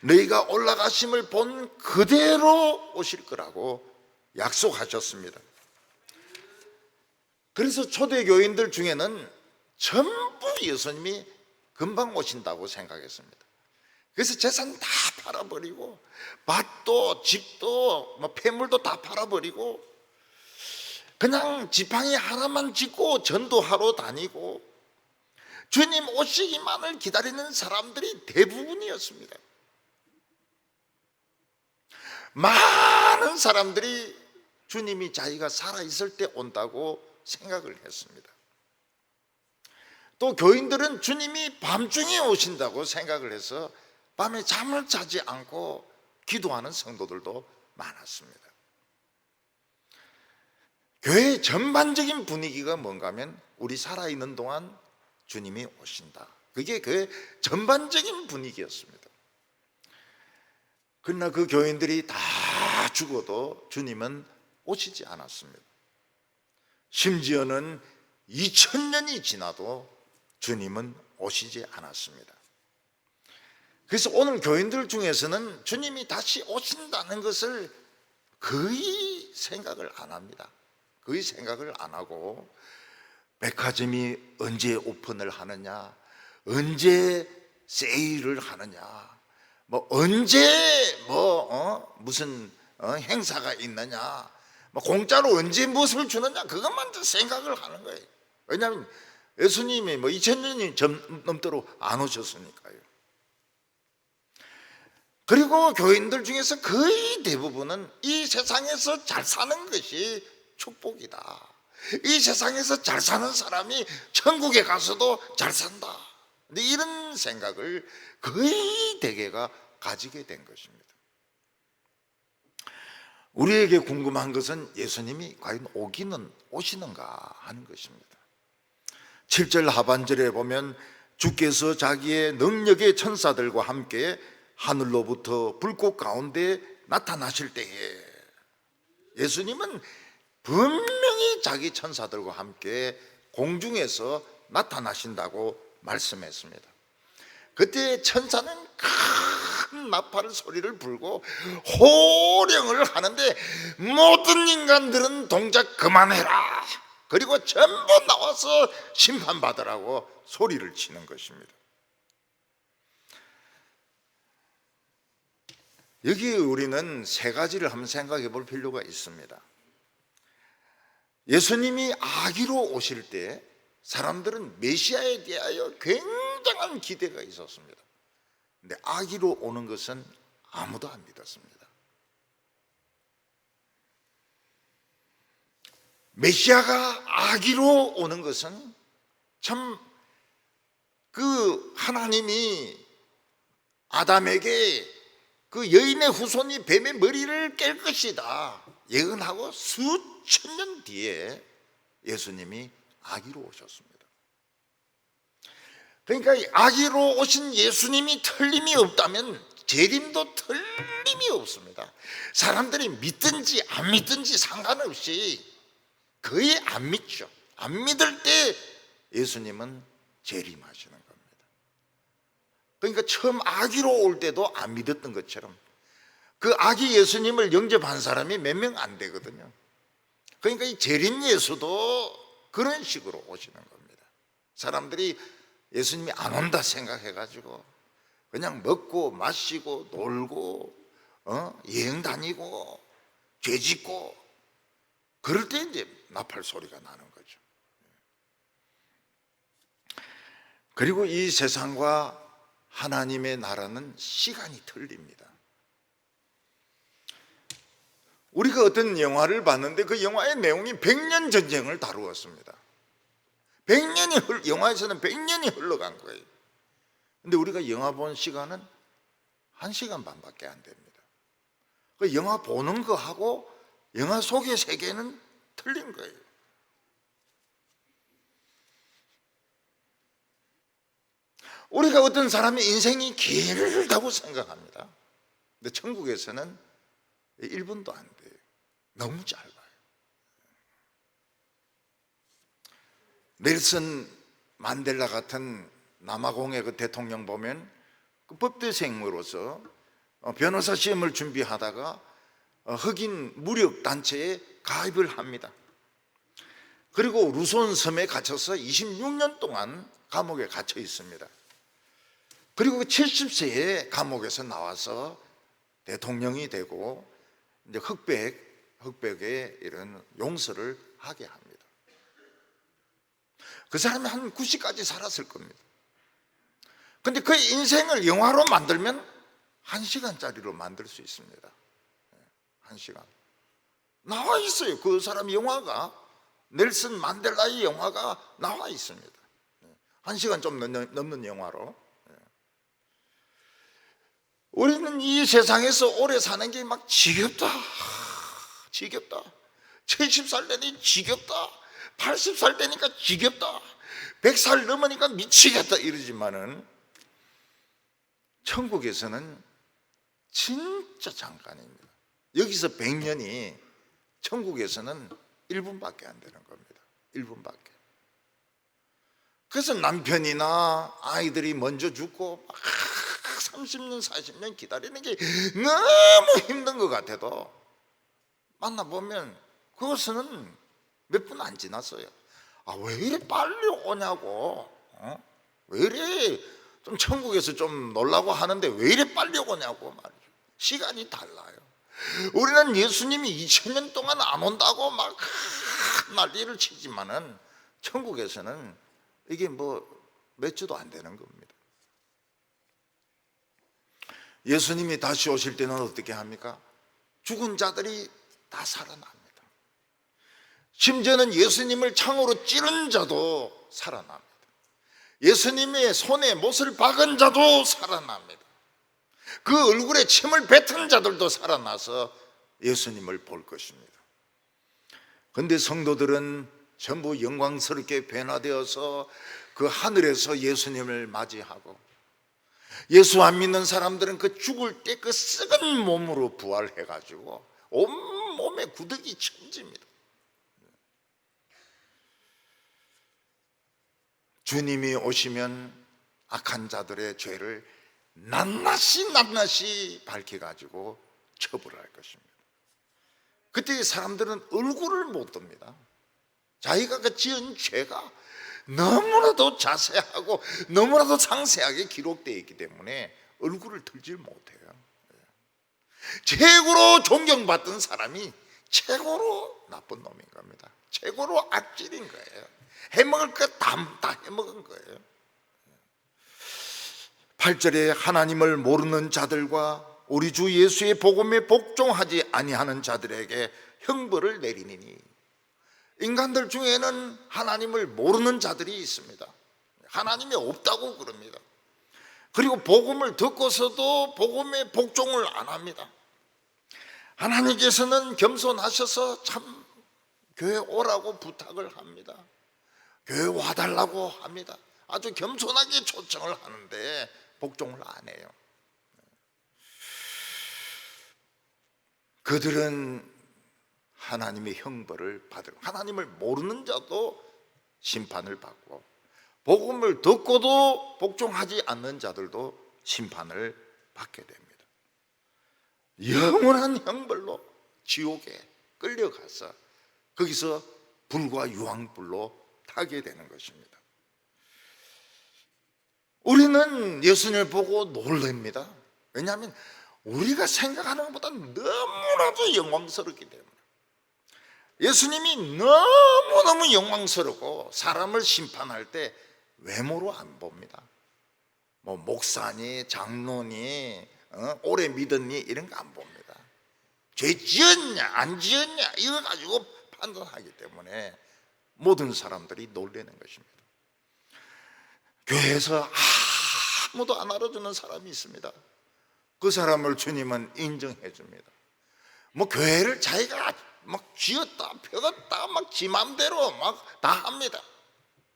너희가 올라가심을 본 그대로 오실 거라고 약속하셨습니다. 그래서 초대교인들 중에는 전부 예수님이 금방 오신다고 생각했습니다. 그래서 재산 다 팔아버리고 밭도 집도 뭐 폐물도 다 팔아버리고 그냥 지팡이 하나만 짚고 전도하러 다니고 주님 오시기만을 기다리는 사람들이 대부분이었습니다. 많은 사람들이 주님이 자기가 살아있을 때 온다고 생각을 했습니다. 또 교인들은 주님이 밤중에 오신다고 생각을 해서 밤에 잠을 자지 않고 기도하는 성도들도 많았습니다. 교회의 전반적인 분위기가 뭔가 하면 우리 살아있는 동안 주님이 오신다. 그게 교회의 전반적인 분위기였습니다. 그러나 그 교인들이 다 죽어도 주님은 오시지 않았습니다. 심지어는 2000년이 지나도 주님은 오시지 않았습니다. 그래서 오늘 교인들 중에서는 주님이 다시 오신다는 것을 거의 생각을 안 합니다. 거의 생각을 안 하고 백화점이 언제 오픈을 하느냐, 언제 세일을 하느냐, 뭐 언제 무슨 행사가 있느냐, 뭐 공짜로 언제 무엇을 주느냐 그것만 생각을 하는 거예요. 왜냐하면 예수님이 뭐 2000년이 넘도록 안 오셨으니까요. 그리고 교인들 중에서 거의 대부분은 이 세상에서 잘 사는 것이 축복이다. 이 세상에서 잘 사는 사람이 천국에 가서도 잘 산다. 근데 이런 생각을 거의 대개가 가지게 된 것입니다. 우리에게 궁금한 것은 예수님이 과연 오시는가 하는 것입니다. 7절 하반절에 보면 주께서 자기의 능력의 천사들과 함께 하늘로부터 불꽃 가운데 나타나실 때에, 예수님은 분명히 자기 천사들과 함께 공중에서 나타나신다고 말씀했습니다. 그때 천사는 큰 나팔 소리를 불고 호령을 하는데 모든 인간들은 동작 그만해라, 그리고 전부 나와서 심판받으라고 소리를 치는 것입니다. 여기 우리는 세 가지를 한번 생각해 볼 필요가 있습니다. 예수님이 아기로 오실 때 사람들은 메시아에 대하여 굉장한 기대가 있었습니다. 근데 아기로 오는 것은 아무도 안 믿었습니다. 메시아가 아기로 오는 것은 참 그 하나님이 아담에게 그 여인의 후손이 뱀의 머리를 깰 것이다 예언하고 수천 년 뒤에 예수님이 아기로 오셨습니다. 그러니까 아기로 오신 예수님이 틀림이 없다면 재림도 틀림이 없습니다. 사람들이 믿든지 안 믿든지 상관없이 거의 안 믿죠. 안 믿을 때 예수님은 재림하시는 겁니다. 그러니까 처음 아기로 올 때도 안 믿었던 것처럼 그 아기 예수님을 영접한 사람이 몇 명 안 되거든요. 그러니까 이 재림 예수도 그런 식으로 오시는 겁니다. 사람들이 예수님이 안 온다 생각해가지고 그냥 먹고 마시고 놀고 여행 다니고 죄 짓고 그럴 때 이제 나팔 소리가 나는 거죠. 그리고 이 세상과 하나님의 나라는 시간이 틀립니다. 우리가 어떤 영화를 봤는데 그 영화의 내용이 100년 전쟁을 다루었습니다. 100년이 영화에서는 100년이 흘러간 거예요. 근데 우리가 영화 본 시간은 1시간 반밖에 안 됩니다. 그 영화 보는 거하고 영화 속의 세계는 틀린 거예요. 우리가 어떤 사람의 인생이 길다고 생각합니다. 근데 천국에서는 1분도 안 돼요. 너무 짧아요. 넬슨 만델라 같은 남아공의 그 대통령 보면 그 법대생으로서 변호사 시험을 준비하다가 흑인 무력 단체에 가입을 합니다. 그리고 루손 섬에 갇혀서 26년 동안 감옥에 갇혀 있습니다. 그리고 70세에 감옥에서 나와서 대통령이 되고 이제 흑백의 이런 용서를 하게 합니다. 그 사람이 한 90까지 살았을 겁니다. 근데 그 인생을 영화로 만들면 1시간짜리로 만들 수 있습니다. 1시간. 나와 있어요. 그 사람 영화가, 넬슨 만델라의 영화가 나와 있습니다. 1시간 좀 넘는 영화로. 우리는 이 세상에서 오래 사는 게 막 지겹다. 70살 되니 지겹다. 80살 되니까 지겹다. 100살 넘으니까 미치겠다 이러지만은 천국에서는 진짜 잠깐입니다. 여기서 100년이 천국에서는 1분밖에 안 되는 겁니다. 1분밖에. 그래서 남편이나 아이들이 먼저 죽고 30년, 40년 기다리는 게 너무 힘든 것 같아도 만나보면 그것은 몇 분 안 지났어요. 왜 이래 빨리 오냐고. 왜 이래 좀 천국에서 좀 놀라고 하는데 왜 이래 빨리 오냐고 말이죠. 시간이 달라요. 우리는 예수님이 2000년 동안 안 온다고 막 난리를 치지만은 천국에서는 이게 뭐 몇 주도 안 되는 겁니다. 예수님이 다시 오실 때는 어떻게 합니까? 죽은 자들이 다 살아납니다. 심지어는 예수님을 창으로 찌른 자도 살아납니다. 예수님의 손에 못을 박은 자도 살아납니다. 그 얼굴에 침을 뱉은 자들도 살아나서 예수님을 볼 것입니다. 그런데 성도들은 전부 영광스럽게 변화되어서 그 하늘에서 예수님을 맞이하고, 예수 안 믿는 사람들은 그 죽을 때 그 썩은 몸으로 부활해가지고 온몸에 구더기 천집니다. 주님이 오시면 악한 자들의 죄를 낱낱이 밝혀가지고 처벌할 것입니다. 그때 사람들은 얼굴을 못 듭니다. 자기가 그 지은 죄가 너무나도 자세하고 너무나도 상세하게 기록되어 있기 때문에 얼굴을 들지 못해요. 최고로 존경받던 사람이 최고로 나쁜 놈인 겁니다. 최고로 악질인 거예요. 해먹을 것 다 해먹은 거예요. 8절에 하나님을 모르는 자들과 우리 주 예수의 복음에 복종하지 아니하는 자들에게 형벌을 내리니니, 인간들 중에는 하나님을 모르는 자들이 있습니다. 하나님이 없다고 그럽니다. 그리고 복음을 듣고서도 복음에 복종을 안 합니다. 하나님께서는 겸손하셔서 참 교회 오라고 부탁을 합니다. 교회 와달라고 합니다. 아주 겸손하게 초청을 하는데 복종을 안 해요. 그들은 하나님의 형벌을 받을, 하나님을 모르는 자도 심판을 받고, 복음을 듣고도 복종하지 않는 자들도 심판을 받게 됩니다. 영원한 형벌로 지옥에 끌려가서 거기서 불과 유황불로 타게 되는 것입니다. 우리는 예수님을 보고 놀랍니다. 왜냐하면 우리가 생각하는 것보다 너무나도 영광스럽기 때문에. 예수님이 너무너무 영광스럽고 사람을 심판할 때 외모로 안 봅니다. 뭐 목사니 장로니 오래 믿었니 이런 거 안 봅니다. 죄 지었냐 안 지었냐 이거 가지고 판단하기 때문에 모든 사람들이 놀라는 것입니다. 교회에서 아무도 안 알아주는 사람이 있습니다. 그 사람을 주님은 인정해 줍니다. 뭐 교회를 자기가 막 쥐었다 펴갔다 막 지 맘대로 막 다 합니다.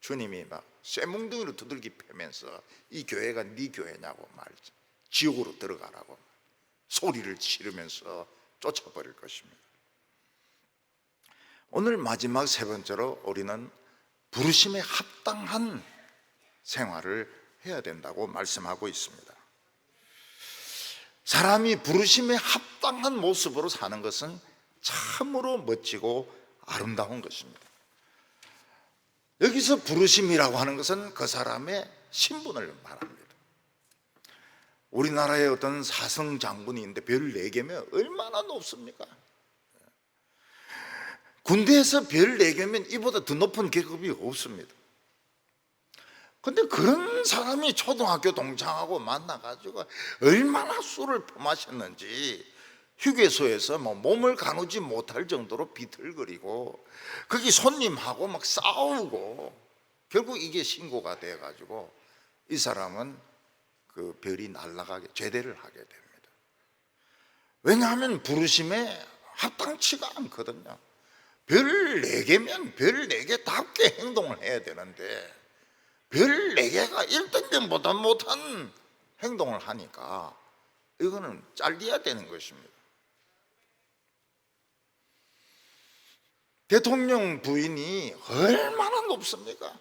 주님이 막 쇠뭉둥이로 두들기 패면서 이 교회가 네 교회냐고 말이죠. 지옥으로 들어가라고 소리를 지르면서 쫓아버릴 것입니다. 오늘 마지막 세 번째로 우리는 부르심에 합당한 생활을 해야 된다고 말씀하고 있습니다. 사람이 부르심에 합당한 모습으로 사는 것은 참으로 멋지고 아름다운 것입니다. 여기서 부르심이라고 하는 것은 그 사람의 신분을 말합니다. 우리나라에 어떤 사성 장군이 있는데 별 4개면 얼마나 높습니까? 군대에서 별 4개면 이보다 더 높은 계급이 없습니다. 근데 그런 사람이 초등학교 동창하고 만나가지고 얼마나 술을 퍼마셨는지 휴게소에서 뭐 몸을 가누지 못할 정도로 비틀거리고 거기 손님하고 막 싸우고 결국 이게 신고가 돼가지고 이 사람은 그 별이 날아가게 제대를 하게 됩니다. 왜냐하면 부르심에 합당치가 않거든요. 별 4개면 별 4개답게 행동을 해야 되는데 별 4개가 1등병보다 못한 행동을 하니까 이거는 잘려야 되는 것입니다. 대통령 부인이 얼마나 높습니까?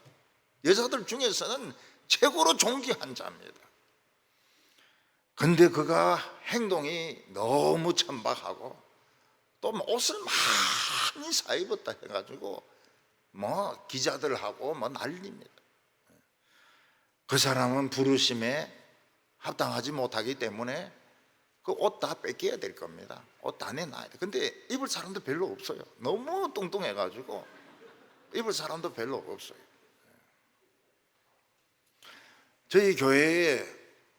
여자들 중에서는 최고로 존귀한 자입니다. 근데 그가 행동이 너무 천박하고 또 옷을 많이 사입었다 해가지고 뭐 기자들하고 뭐 난립니다. 그 사람은 부르심에 합당하지 못하기 때문에 그 옷 다 뺏겨야 될 겁니다. 옷 다 내놔야 돼. 근데 입을 사람도 별로 없어요. 너무 뚱뚱해가지고 입을 사람도 별로 없어요. 저희 교회에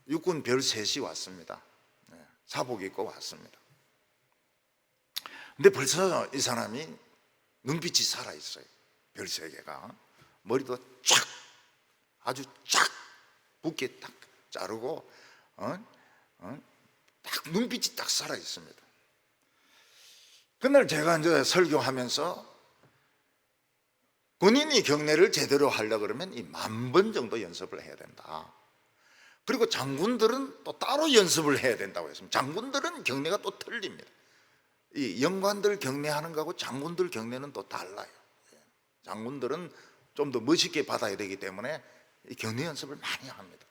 육군 별 셋이 왔습니다. 사복 입고 왔습니다. 근데 벌써 이 사람이 눈빛이 살아있어요. 별 세 개가. 머리도 쫙, 아주 쫙 붓게 딱 자르고 딱 눈빛이 딱 살아있습니다. 그날 제가 이제 설교하면서 군인이 경례를 제대로 하려고 그러면 이 10,000번 정도 연습을 해야 된다. 그리고 장군들은 또 따로 연습을 해야 된다고 했습니다. 장군들은 경례가 또 틀립니다. 이 영관들 경례하는 거하고 장군들 경례는 또 달라요. 장군들은 좀 더 멋있게 받아야 되기 때문에 이 경례 연습을 많이 합니다.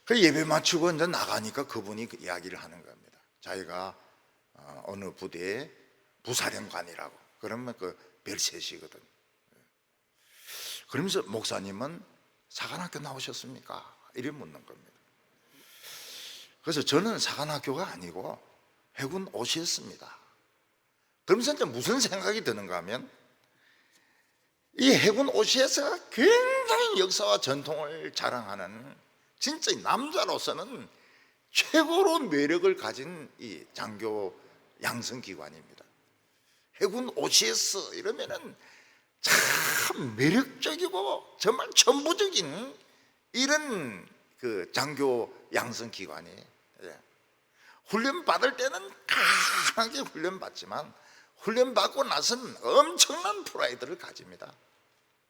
그 예배 마치고 이제 나가니까 그분이 그 이야기를 하는 겁니다. 자기가 어느 부대의 부사령관이라고. 그러면 그 별셋이거든. 그러면서 목사님은 사관학교 나오셨습니까? 이래 묻는 겁니다. 그래서 저는 사관학교가 아니고 해군 OCS입니다. 그러면서 이제 무슨 생각이 드는가 하면 이 해군 OCS가 굉장히 역사와 전통을 자랑하는 진짜 남자로서는 최고로 매력을 가진 이 장교 양성기관입니다. 해군 OCS 이러면은 참 매력적이고 정말 천부적인 이런 그 장교 양성기관이에요. 훈련 받을 때는 강하게 훈련 받지만 훈련 받고 나서는 엄청난 프라이드를 가집니다.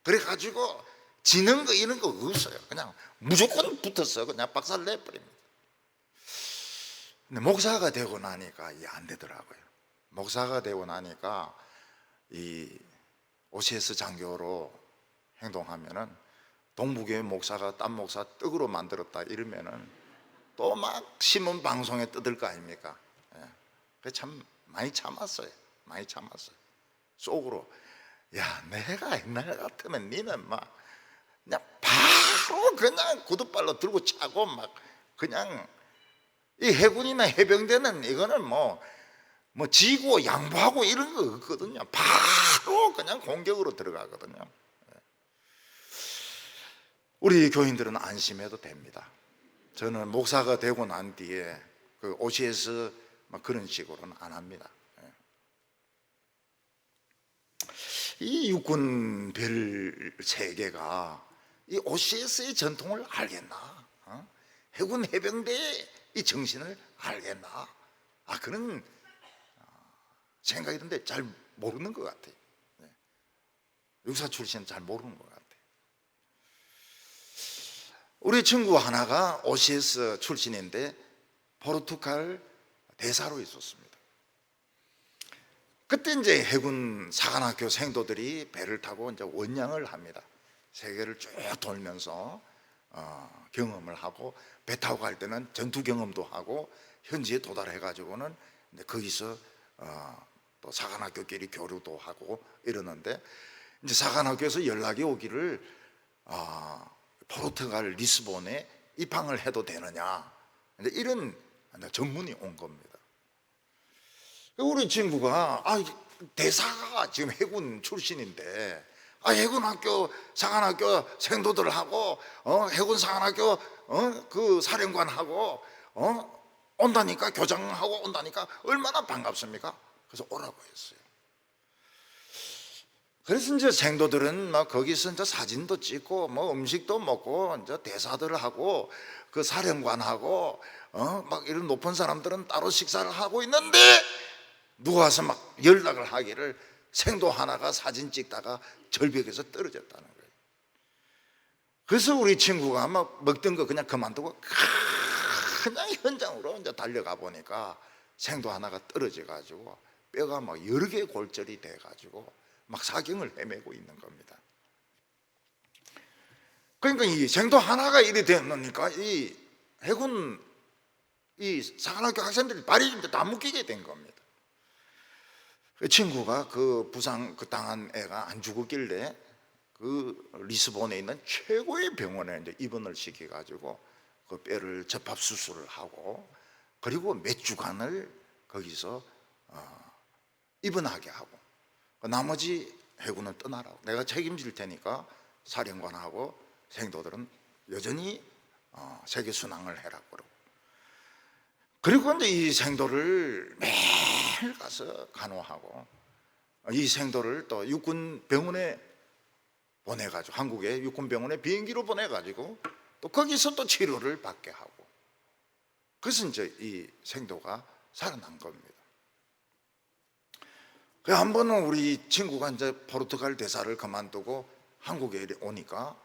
그래가지고 지는 거 이런 거 없어요. 그냥 무조건 붙어서 그냥 박살 내버립니다. 근데 목사가 되고 나니까 이게 안 되더라고요. 목사가 되고 나니까 이 OCS 장교로 행동하면은 동부교회 목사가 딴 목사 떡으로 만들었다 이러면은 또 막 신문 방송에 떠들 거 아닙니까? 그 참 많이 참았어요. 많이 참았어요. 속으로 야 내가 옛날 같으면 니는 막 그냥 바로 그냥 구두발로 들고 차고 막 그냥 이 해군이나 해병대는 이거는 뭐 지고 양보하고 이런 거 없거든요. 바로 그냥 공격으로 들어가거든요. 우리 교인들은 안심해도 됩니다. 저는 목사가 되고 난 뒤에 그 OCS 막 그런 식으로는 안 합니다. 이 육군 별 세 개가 이 OCS의 전통을 알겠나? 해군 해병대의 이 정신을 알겠나? 그런 생각이 드는데 잘 모르는 것 같아요. 육사 출신은 잘 모르는 것 같아요. 우리 친구 하나가 OCS 출신인데 포르투갈 대사로 있었습니다. 그때 이제 해군 사관학교 생도들이 배를 타고 이제 원양을 합니다. 세계를 쭉 돌면서 경험을 하고 배 타고 갈 때는 전투 경험도 하고 현지에 도달해 가지고는 거기서 또 사관학교끼리 교류도 하고 이러는데 이제 사관학교에서 연락이 오기를 포르투갈 리스본에 입항을 해도 되느냐 이런 전문이 온 겁니다. 우리 친구가 대사가 지금 해군 출신인데 해군 학교 사관학교 생도들하고 해군 사관학교 그 사령관하고 온다니까 교장하고 온다니까 얼마나 반갑습니까? 그래서 오라고 했어요. 그래서 이제 생도들은 막 거기서 이제 사진도 찍고 뭐 음식도 먹고 이제 대사들하고 그 사령관하고 막 이런 높은 사람들은 따로 식사를 하고 있는데 누가 와서 막 연락을 하기를 생도 하나가 사진 찍다가 절벽에서 떨어졌다는 거예요. 그래서 우리 친구가 막 먹던 거 그냥 그만두고 그냥 현장으로 이제 달려가 보니까 생도 하나가 떨어져 가지고 뼈가 막 여러 개의 골절이 돼 가지고 막 사경을 헤매고 있는 겁니다. 그러니까 이 생도 하나가 이리 되었으니까 이 해군 이 사관학교 학생들이 발이 이제 다 묶이게 된 겁니다. 그 친구가 그 부상 그 당한 애가 안 죽었길래 그 리스본에 있는 최고의 병원에 이제 입원을 시켜가지고 그 뼈를 접합 수술을 하고, 그리고 몇 주간을 거기서 입원하게 하고, 나머지 해군은 떠나라고, 내가 책임질 테니까 사령관하고 생도들은 여전히 세계 순항을 해라고 그러고, 그리고 이제 이 생도를 매일 가서 간호하고, 이 생도를 또 육군 병원에 보내가지고, 한국의 육군 병원에 비행기로 보내가지고 또 거기서 또 치료를 받게 하고, 그래서 이제 이 생도가 살아난 겁니다. 한 번은 우리 친구가 이제 포르투갈 대사를 그만두고 한국에 오니까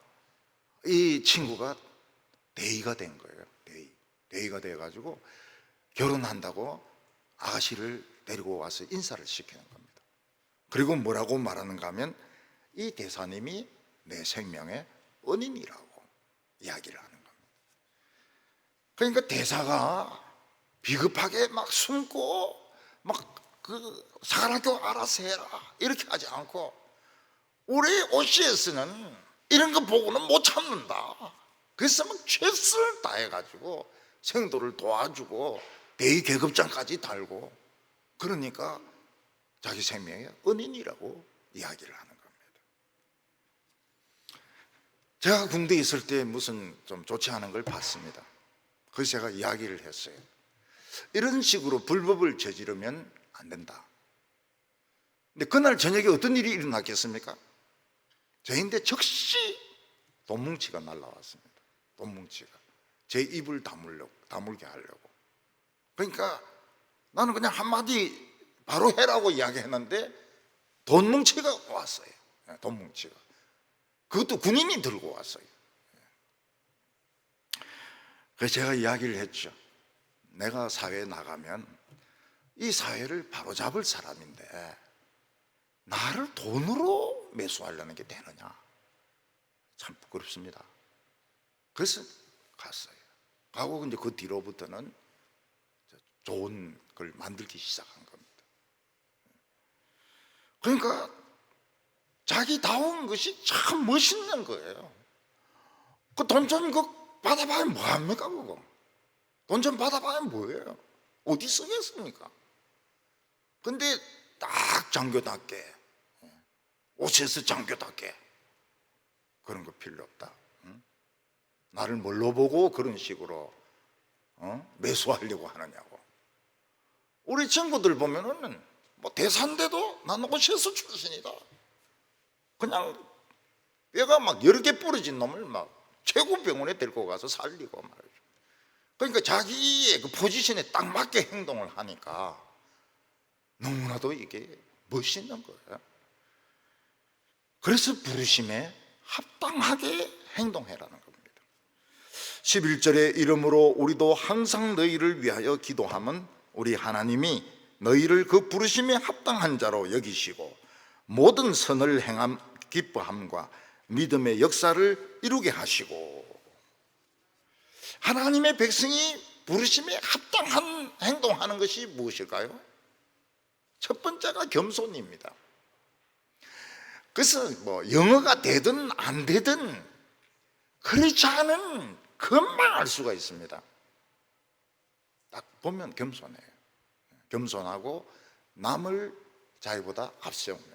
이 친구가 대의가 된 거예요. 대의가 돼가지고 결혼한다고 아가씨를 데리고 와서 인사를 시키는 겁니다. 그리고 뭐라고 말하는가 하면, 이 대사님이 내 생명의 은인이라고 이야기를 하는 겁니다. 그러니까 대사가 비겁하게 막 숨고 막 사관학교 알아서 해라 이렇게 하지 않고, 우리 OCS는 이런 거 보고는 못 참는다. 그래서 막 최선을 다해가지고 생도를 도와주고 대의 계급장까지 달고, 그러니까 자기 생명의 은인이라고 이야기를 하는 겁니다. 제가 군대에 있을 때 무슨 좀 좋지 않은 걸 봤습니다. 그래서 제가 이야기를 했어요. 이런 식으로 불법을 저지르면 안 된다. 근데 그날 저녁에 어떤 일이 일어났겠습니까? 저인데 즉시 돈뭉치가 날라왔습니다. 돈뭉치가 제 입을 다물게 하려고. 그러니까 나는 그냥 한마디 바로 해라고 이야기했는데 돈뭉치가 왔어요. 돈뭉치가. 그것도 군인이 들고 왔어요. 그래서 제가 이야기를 했죠. 내가 사회에 나가면 이 사회를 바로잡을 사람인데 나를 돈으로 매수하려는 게 되느냐, 참 부끄럽습니다. 그래서 갔어요. 가고 이제 그 뒤로부터는 좋은 걸 만들기 시작한 겁니다. 그러니까 자기다운 것이 참 멋있는 거예요. 그 돈 좀 받아봐야 뭐합니까 그거? 돈 좀 받아봐야 뭐예요? 어디 쓰겠습니까? 근데 딱 장교답게, OCS 장교답게 그런 거 필요 없다. 나를 뭘로 보고 그런 식으로 매수하려고 하느냐고. 우리 친구들 보면은 뭐 대사인데도 나는 OCS 출신이다. 그냥 뼈가 막 여러 개 부러진 놈을 막 최고 병원에 데리고 가서 살리고 말이죠. 그러니까 자기의 그 포지션에 딱 맞게 행동을 하니까 너무나도 이게 멋있는 거예요. 그래서 부르심에 합당하게 행동해라는 겁니다. 11절에 이러므로 우리도 항상 너희를 위하여 기도함은 우리 하나님이 너희를 그 부르심에 합당한 자로 여기시고 모든 선을 행함 기뻐함과 믿음의 역사를 이루게 하시고. 하나님의 백성이 부르심에 합당한 행동하는 것이 무엇일까요? 첫 번째가 겸손입니다. 그래서 뭐 영어가 되든 안 되든 그렇지 않은 금방 알 수가 있습니다. 딱 보면 겸손해요. 겸손하고 남을 자기보다 앞세웁니다.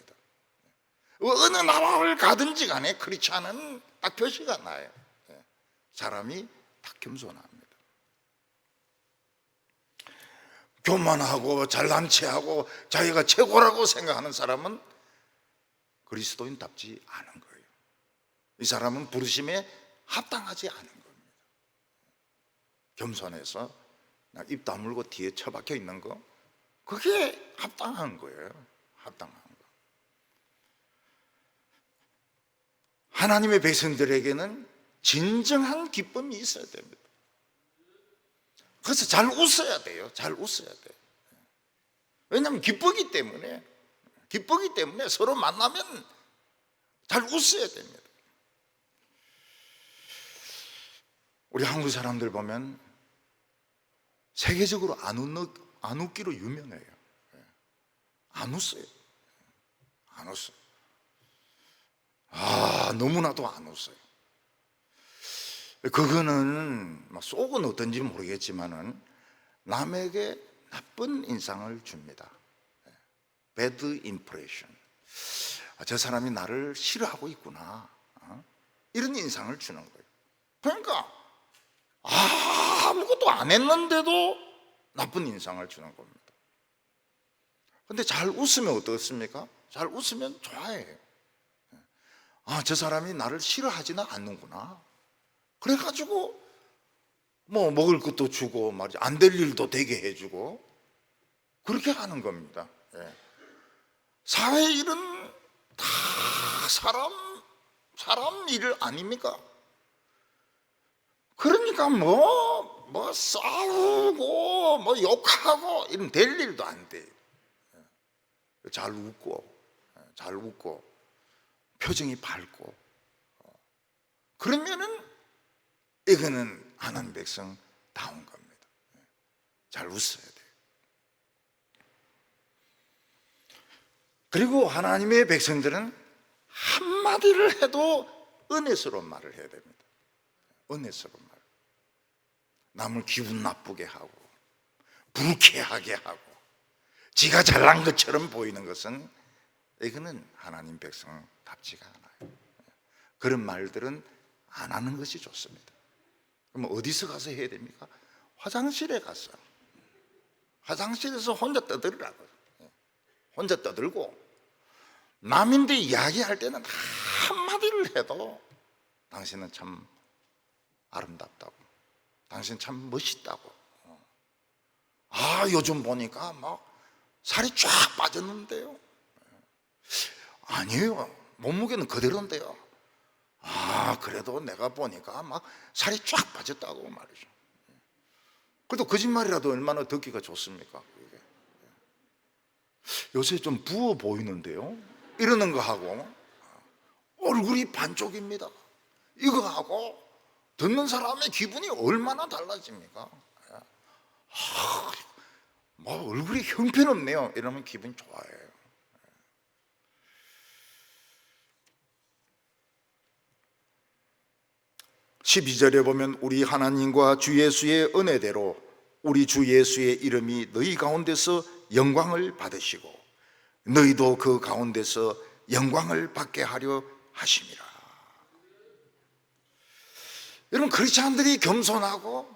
어느 나라를 가든지 간에 그렇지 않은 딱 표시가 나요. 사람이 딱 겸손합니다. 교만하고 잘난 체하고 자기가 최고라고 생각하는 사람은 그리스도인답지 않은 거예요. 이 사람은 부르심에 합당하지 않은 겁니다. 겸손해서 입 다물고 뒤에 처박혀 있는 거, 그게 합당한 거예요. 합당한 거. 하나님의 백성들에게는 진정한 기쁨이 있어야 됩니다. 그래서 잘 웃어야 돼요. 잘 웃어야 돼요. 왜냐하면 기쁘기 때문에 서로 만나면 잘 웃어야 됩니다. 우리 한국 사람들 보면 세계적으로 안 웃기로 유명해요. 안 웃어요. 안 웃어요. 너무나도 안 웃어요. 그거는 속은 어떤지 모르겠지만은 남에게 나쁜 인상을 줍니다. Bad impression. 저 사람이 나를 싫어하고 있구나, 이런 인상을 주는 거예요. 그러니까 아무것도 안 했는데도 나쁜 인상을 주는 겁니다. 근데 잘 웃으면 어떻습니까? 잘 웃으면 좋아해요. 저 사람이 나를 싫어하지는 않는구나. 그래가지고 뭐 먹을 것도 주고 말이죠, 안 될 일도 되게 해주고 그렇게 하는 겁니다. 사회 일은 다 사람 일 아닙니까? 그러니까 뭐 싸우고 뭐 욕하고 이런 될 일도 안 돼요. 잘 웃고 표정이 밝고, 그러면은 이거는 하나님 백성 다운 겁니다. 잘 웃어야 돼요. 그리고 하나님의 백성들은 한마디를 해도 은혜스러운 말을 해야 됩니다. 은혜스러운 말. 남을 기분 나쁘게 하고 불쾌하게 하고 지가 잘난 것처럼 보이는 것은 이거는 하나님 백성답지가 않아요. 그런 말들은 안 하는 것이 좋습니다. 그럼 어디서 가서 해야 됩니까? 화장실에 가서, 화장실에서 혼자 떠들으라고. 혼자 떠들고, 남인데 이야기할 때는 한마디를 해도 당신은 참 아름답다고, 당신 참 멋있다고, 요즘 보니까 막 살이 쫙 빠졌는데요. 아니에요, 몸무게는 그대로인데요. 그래도 내가 보니까 막 살이 쫙 빠졌다고 말이죠. 그래도 거짓말이라도 얼마나 듣기가 좋습니까? 이게. 요새 좀 부어 보이는데요, 이러는 거 하고 얼굴이 반쪽입니다, 이거 하고 듣는 사람의 기분이 얼마나 달라집니까? 뭐 얼굴이 형편없네요, 이러면 기분 좋아해요. 12절에 보면 우리 하나님과 주 예수의 은혜대로 우리 주 예수의 이름이 너희 가운데서 영광을 받으시고 너희도 그 가운데서 영광을 받게 하려 하심이라. 여러분, 크리스찬들이 겸손하고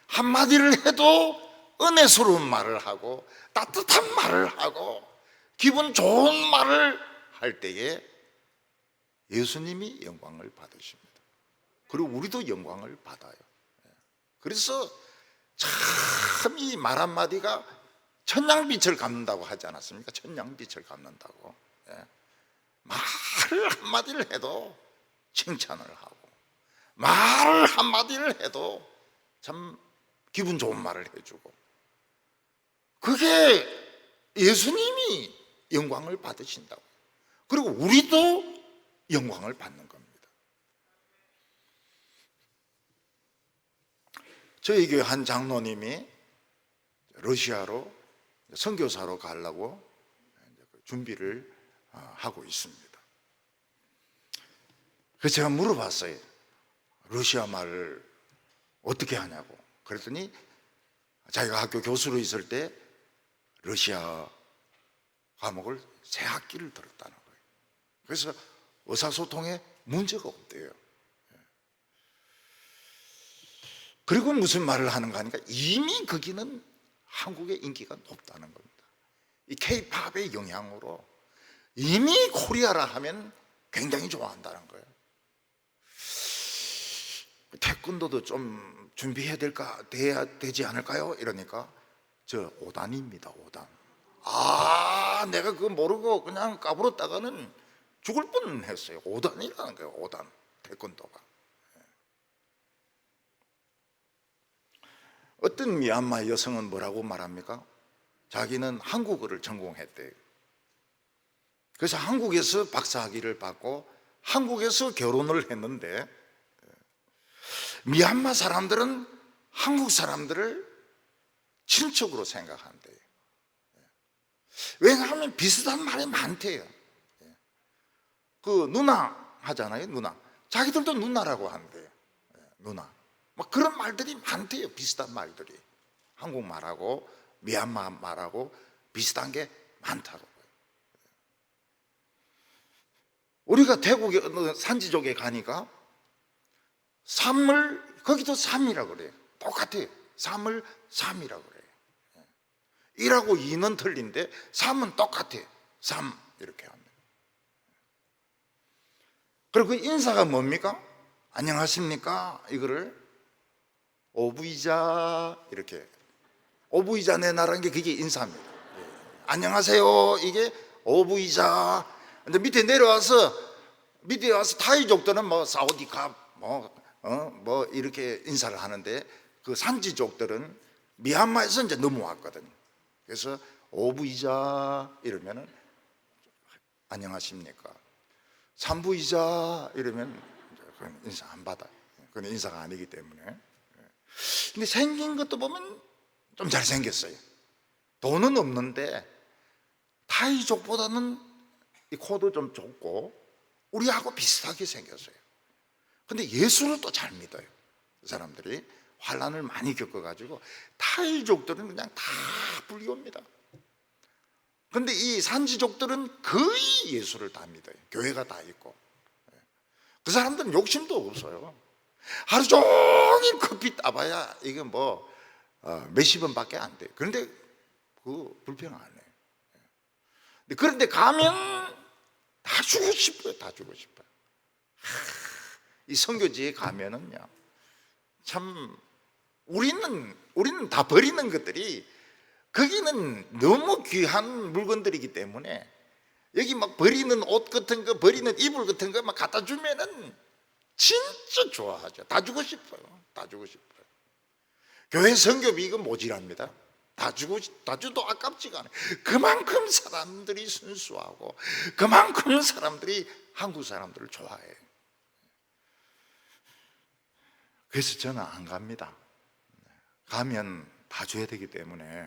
한마디를 해도 은혜스러운 말을 하고 따뜻한 말을 하고 기분 좋은 말을 할 때에 예수님이 영광을 받으십니다. 그리고 우리도 영광을 받아요. 그래서 참 이 말 한마디가 천냥빛을 갚는다고 하지 않았습니까? 천냥빛을 갚는다고. 말을 한마디를 해도 칭찬을 하고, 말을 한마디를 해도 참 기분 좋은 말을 해주고, 그게 예수님이 영광을 받으신다고. 그리고 우리도 영광을 받는 겁니다. 저희 교회 한 장로님이 러시아로 선교사로 가려고 준비를 하고 있습니다. 그래서 제가 물어봤어요. 러시아 말을 어떻게 하냐고. 그랬더니 자기가 학교 교수로 있을 때 러시아 과목을 3학기를 들었다는 거예요. 그래서 의사소통에 문제가 없대요. 그리고 무슨 말을 하는가 하니까 이미 거기는 한국의 인기가 높다는 겁니다. 이 K-팝의 영향으로 이미 코리아라 하면 굉장히 좋아한다는 거예요. 태권도도 좀 준비해야 돼야 되지 않을까요? 이러니까 저 5단입니다, 5단. 내가 그거 모르고 그냥 까불었다가는 죽을 뻔했어요. 5단이라는 거예요, 5단 태권도가. 어떤 미얀마 여성은 뭐라고 말합니까? 자기는 한국어를 전공했대요. 그래서 한국에서 박사학위를 받고 한국에서 결혼을 했는데 미얀마 사람들은 한국 사람들을 친척으로 생각한대요. 왜냐하면 비슷한 말이 많대요. 그 누나 하잖아요, 누나. 자기들도 누나라고 한대요. 누나. 뭐 그런 말들이 많대요. 비슷한 말들이. 한국말하고 미얀마 말하고 비슷한 게 많다고. 우리가 태국의 어느 산지족에 가니까 삼을 거기도 삼이라고 그래요. 똑같아요. 삼을 삼이라고 그래요. 1하고 2는 틀린데 3은 똑같아요. 3 이렇게 합니다. 그리고 그 인사가 뭡니까? 안녕하십니까? 이거를 오부이자 이렇게, 오부이자 내 나라는 게 그게 인사입니다. 안녕하세요 이게 오부이자. 근데 밑에 내려와서 타이족들은 뭐 사우디캅 뭐 이렇게 인사를 하는데 그 산지족들은 미얀마에서 이제 넘어왔거든요. 그래서 오부이자 이러면은 안녕하십니까. 삼부이자 이러면 그건 인사 안 받아요. 그건 인사가 아니기 때문에. 근데 생긴 것도 보면 좀 잘생겼어요. 돈은 없는데 타이족보다는 이 코도 좀 좁고 우리하고 비슷하게 생겼어요. 근데 예수를 또 잘 믿어요. 그 사람들이 환란을 많이 겪어가지고 타이족들은 그냥 다 불교입니다. 근데 이 산지족들은 거의 예수를 다 믿어요. 교회가 다 있고. 그 사람들은 욕심도 없어요. 하루 종일 커피 따봐야 이게 뭐 몇십 원밖에 안 돼요. 그런데 그 불평 안 해요. 그런데 가면 다 주고 싶어요. 다 주고 싶어요. 이 선교지에 가면은요, 참 우리는 다 버리는 것들이 거기는 너무 귀한 물건들이기 때문에 여기 막 버리는 옷 같은 거, 버리는 이불 같은 거 막 갖다 주면은 진짜 좋아하죠. 다 주고 싶어요. 다 주고 싶어요. 교회 선교비 이거 모질합니다. 다 줘도 아깝지가 않아요. 그만큼 사람들이 순수하고 그만큼 사람들이 한국 사람들을 좋아해요. 그래서 저는 안 갑니다. 가면 다 줘야 되기 때문에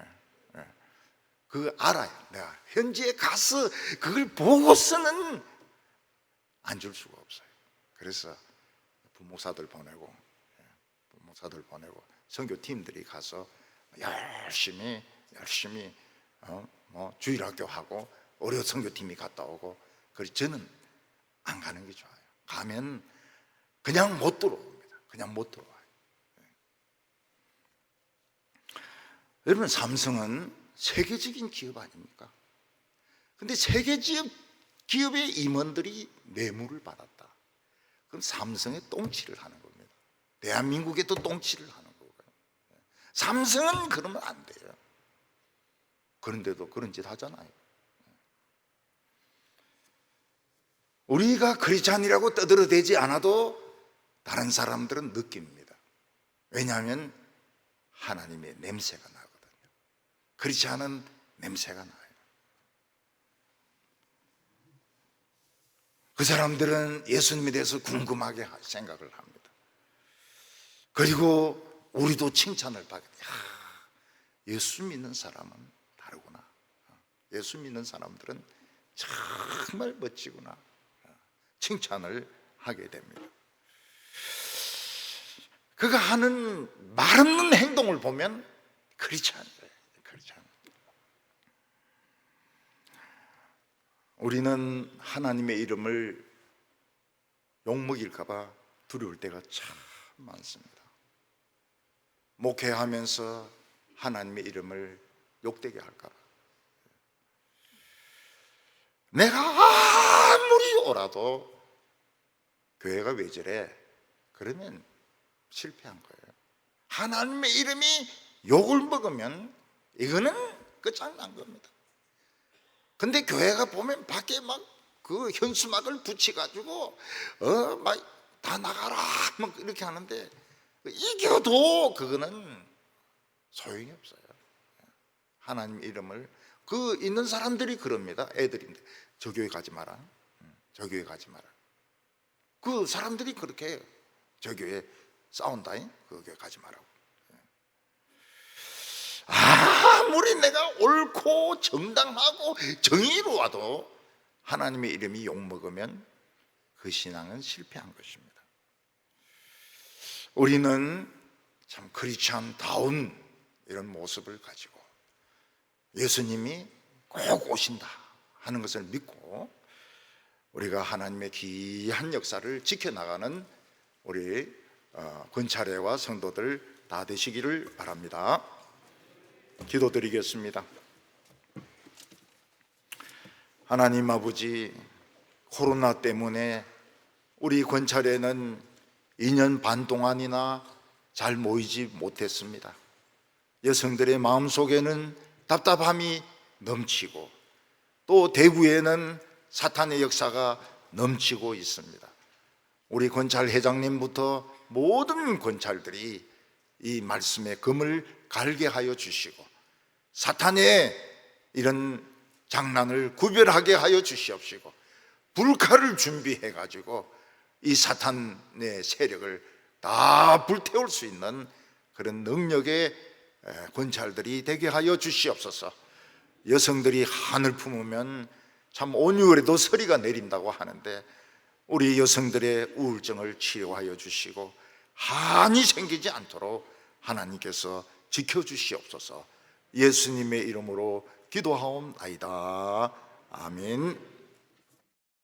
그거 알아요. 내가 현지에 가서 그걸 보고서는 안 줄 수가 없어요. 그래서 부목사들 보내고 선교팀들이 가서 열심히 뭐 주일학교 하고 어려 선교팀이 갔다 오고. 그래서 저는 안 가는 게 좋아요. 가면 그냥 못 들어옵니다. 그냥 못 들어와요. 여러분, 삼성은 세계적인 기업 아닙니까? 근데 세계 기업의 임원들이 뇌물을 받았다. 그럼 삼성에 똥치를 하는 겁니다. 대한민국에도 똥치를 하는 거고요. 삼성은 그러면 안 돼요. 그런데도 그런 짓 하잖아요. 우리가 크리스찬이라고 떠들어대지 않아도 다른 사람들은 느낍니다. 왜냐하면 하나님의 냄새가 나거든요. 크리스찬은 냄새가 나요. 그 사람들은 예수님에 대해서 궁금하게 생각을 합니다. 그리고 우리도 칭찬을 받게 돼요. 예수 믿는 사람은 다르구나. 예수 믿는 사람들은 정말 멋지구나. 칭찬을 하게 됩니다. 그가 하는 말없는 행동을 보면 크리스찬이에요. 우리는 하나님의 이름을 욕먹일까 봐 두려울 때가 참 많습니다. 목회하면서 하나님의 이름을 욕되게 할까 봐. 내가 아무리 오라도 교회가 왜 저래? 그러면 실패한 거예요. 하나님의 이름이 욕을 먹으면 이거는 끝장난 겁니다. 근데 교회가 보면 밖에 막 그 현수막을 붙여가지고 막 다 나가라 막 이렇게 하는데 이겨도 그거는 소용이 없어요. 하나님 이름을 그 있는 사람들이 그럽니다. 애들인데 저 교회 가지 마라. 저 교회 가지 마라. 그 사람들이 그렇게 해요. 저 교회 싸운다잉. 그 교회 가지 마라고. 아무리 내가 옳고 정당하고 정의로워도 하나님의 이름이 욕먹으면 그 신앙은 실패한 것입니다. 우리는 참 크리스찬다운 이런 모습을 가지고 예수님이 꼭 오신다 하는 것을 믿고 우리가 하나님의 귀한 역사를 지켜나가는 우리 권차례와 성도들 다 되시기를 바랍니다. 기도드리겠습니다. 하나님 아버지, 코로나 때문에 우리 권차례는 2년 반 동안이나 잘 모이지 못했습니다. 여성들의 마음속에는 답답함이 넘치고 또 대구에는 사탄의 역사가 넘치고 있습니다. 우리 권찰 회장님부터 모든 권찰들이 이 말씀에 금을 갈게 하여 주시고 사탄의 이런 장난을 구별하게 하여 주시옵시고 불칼을 준비해 가지고 이 사탄의 세력을 다 불태울 수 있는 그런 능력의 권찰들이 되게 하여 주시옵소서. 여성들이 한을 품으면 참 온유월에도 서리가 내린다고 하는데 우리 여성들의 우울증을 치료하여 주시고 한이 생기지 않도록 하나님께서 지켜주시옵소서. 예수님의 이름으로 기도하옵나이다. 아멘.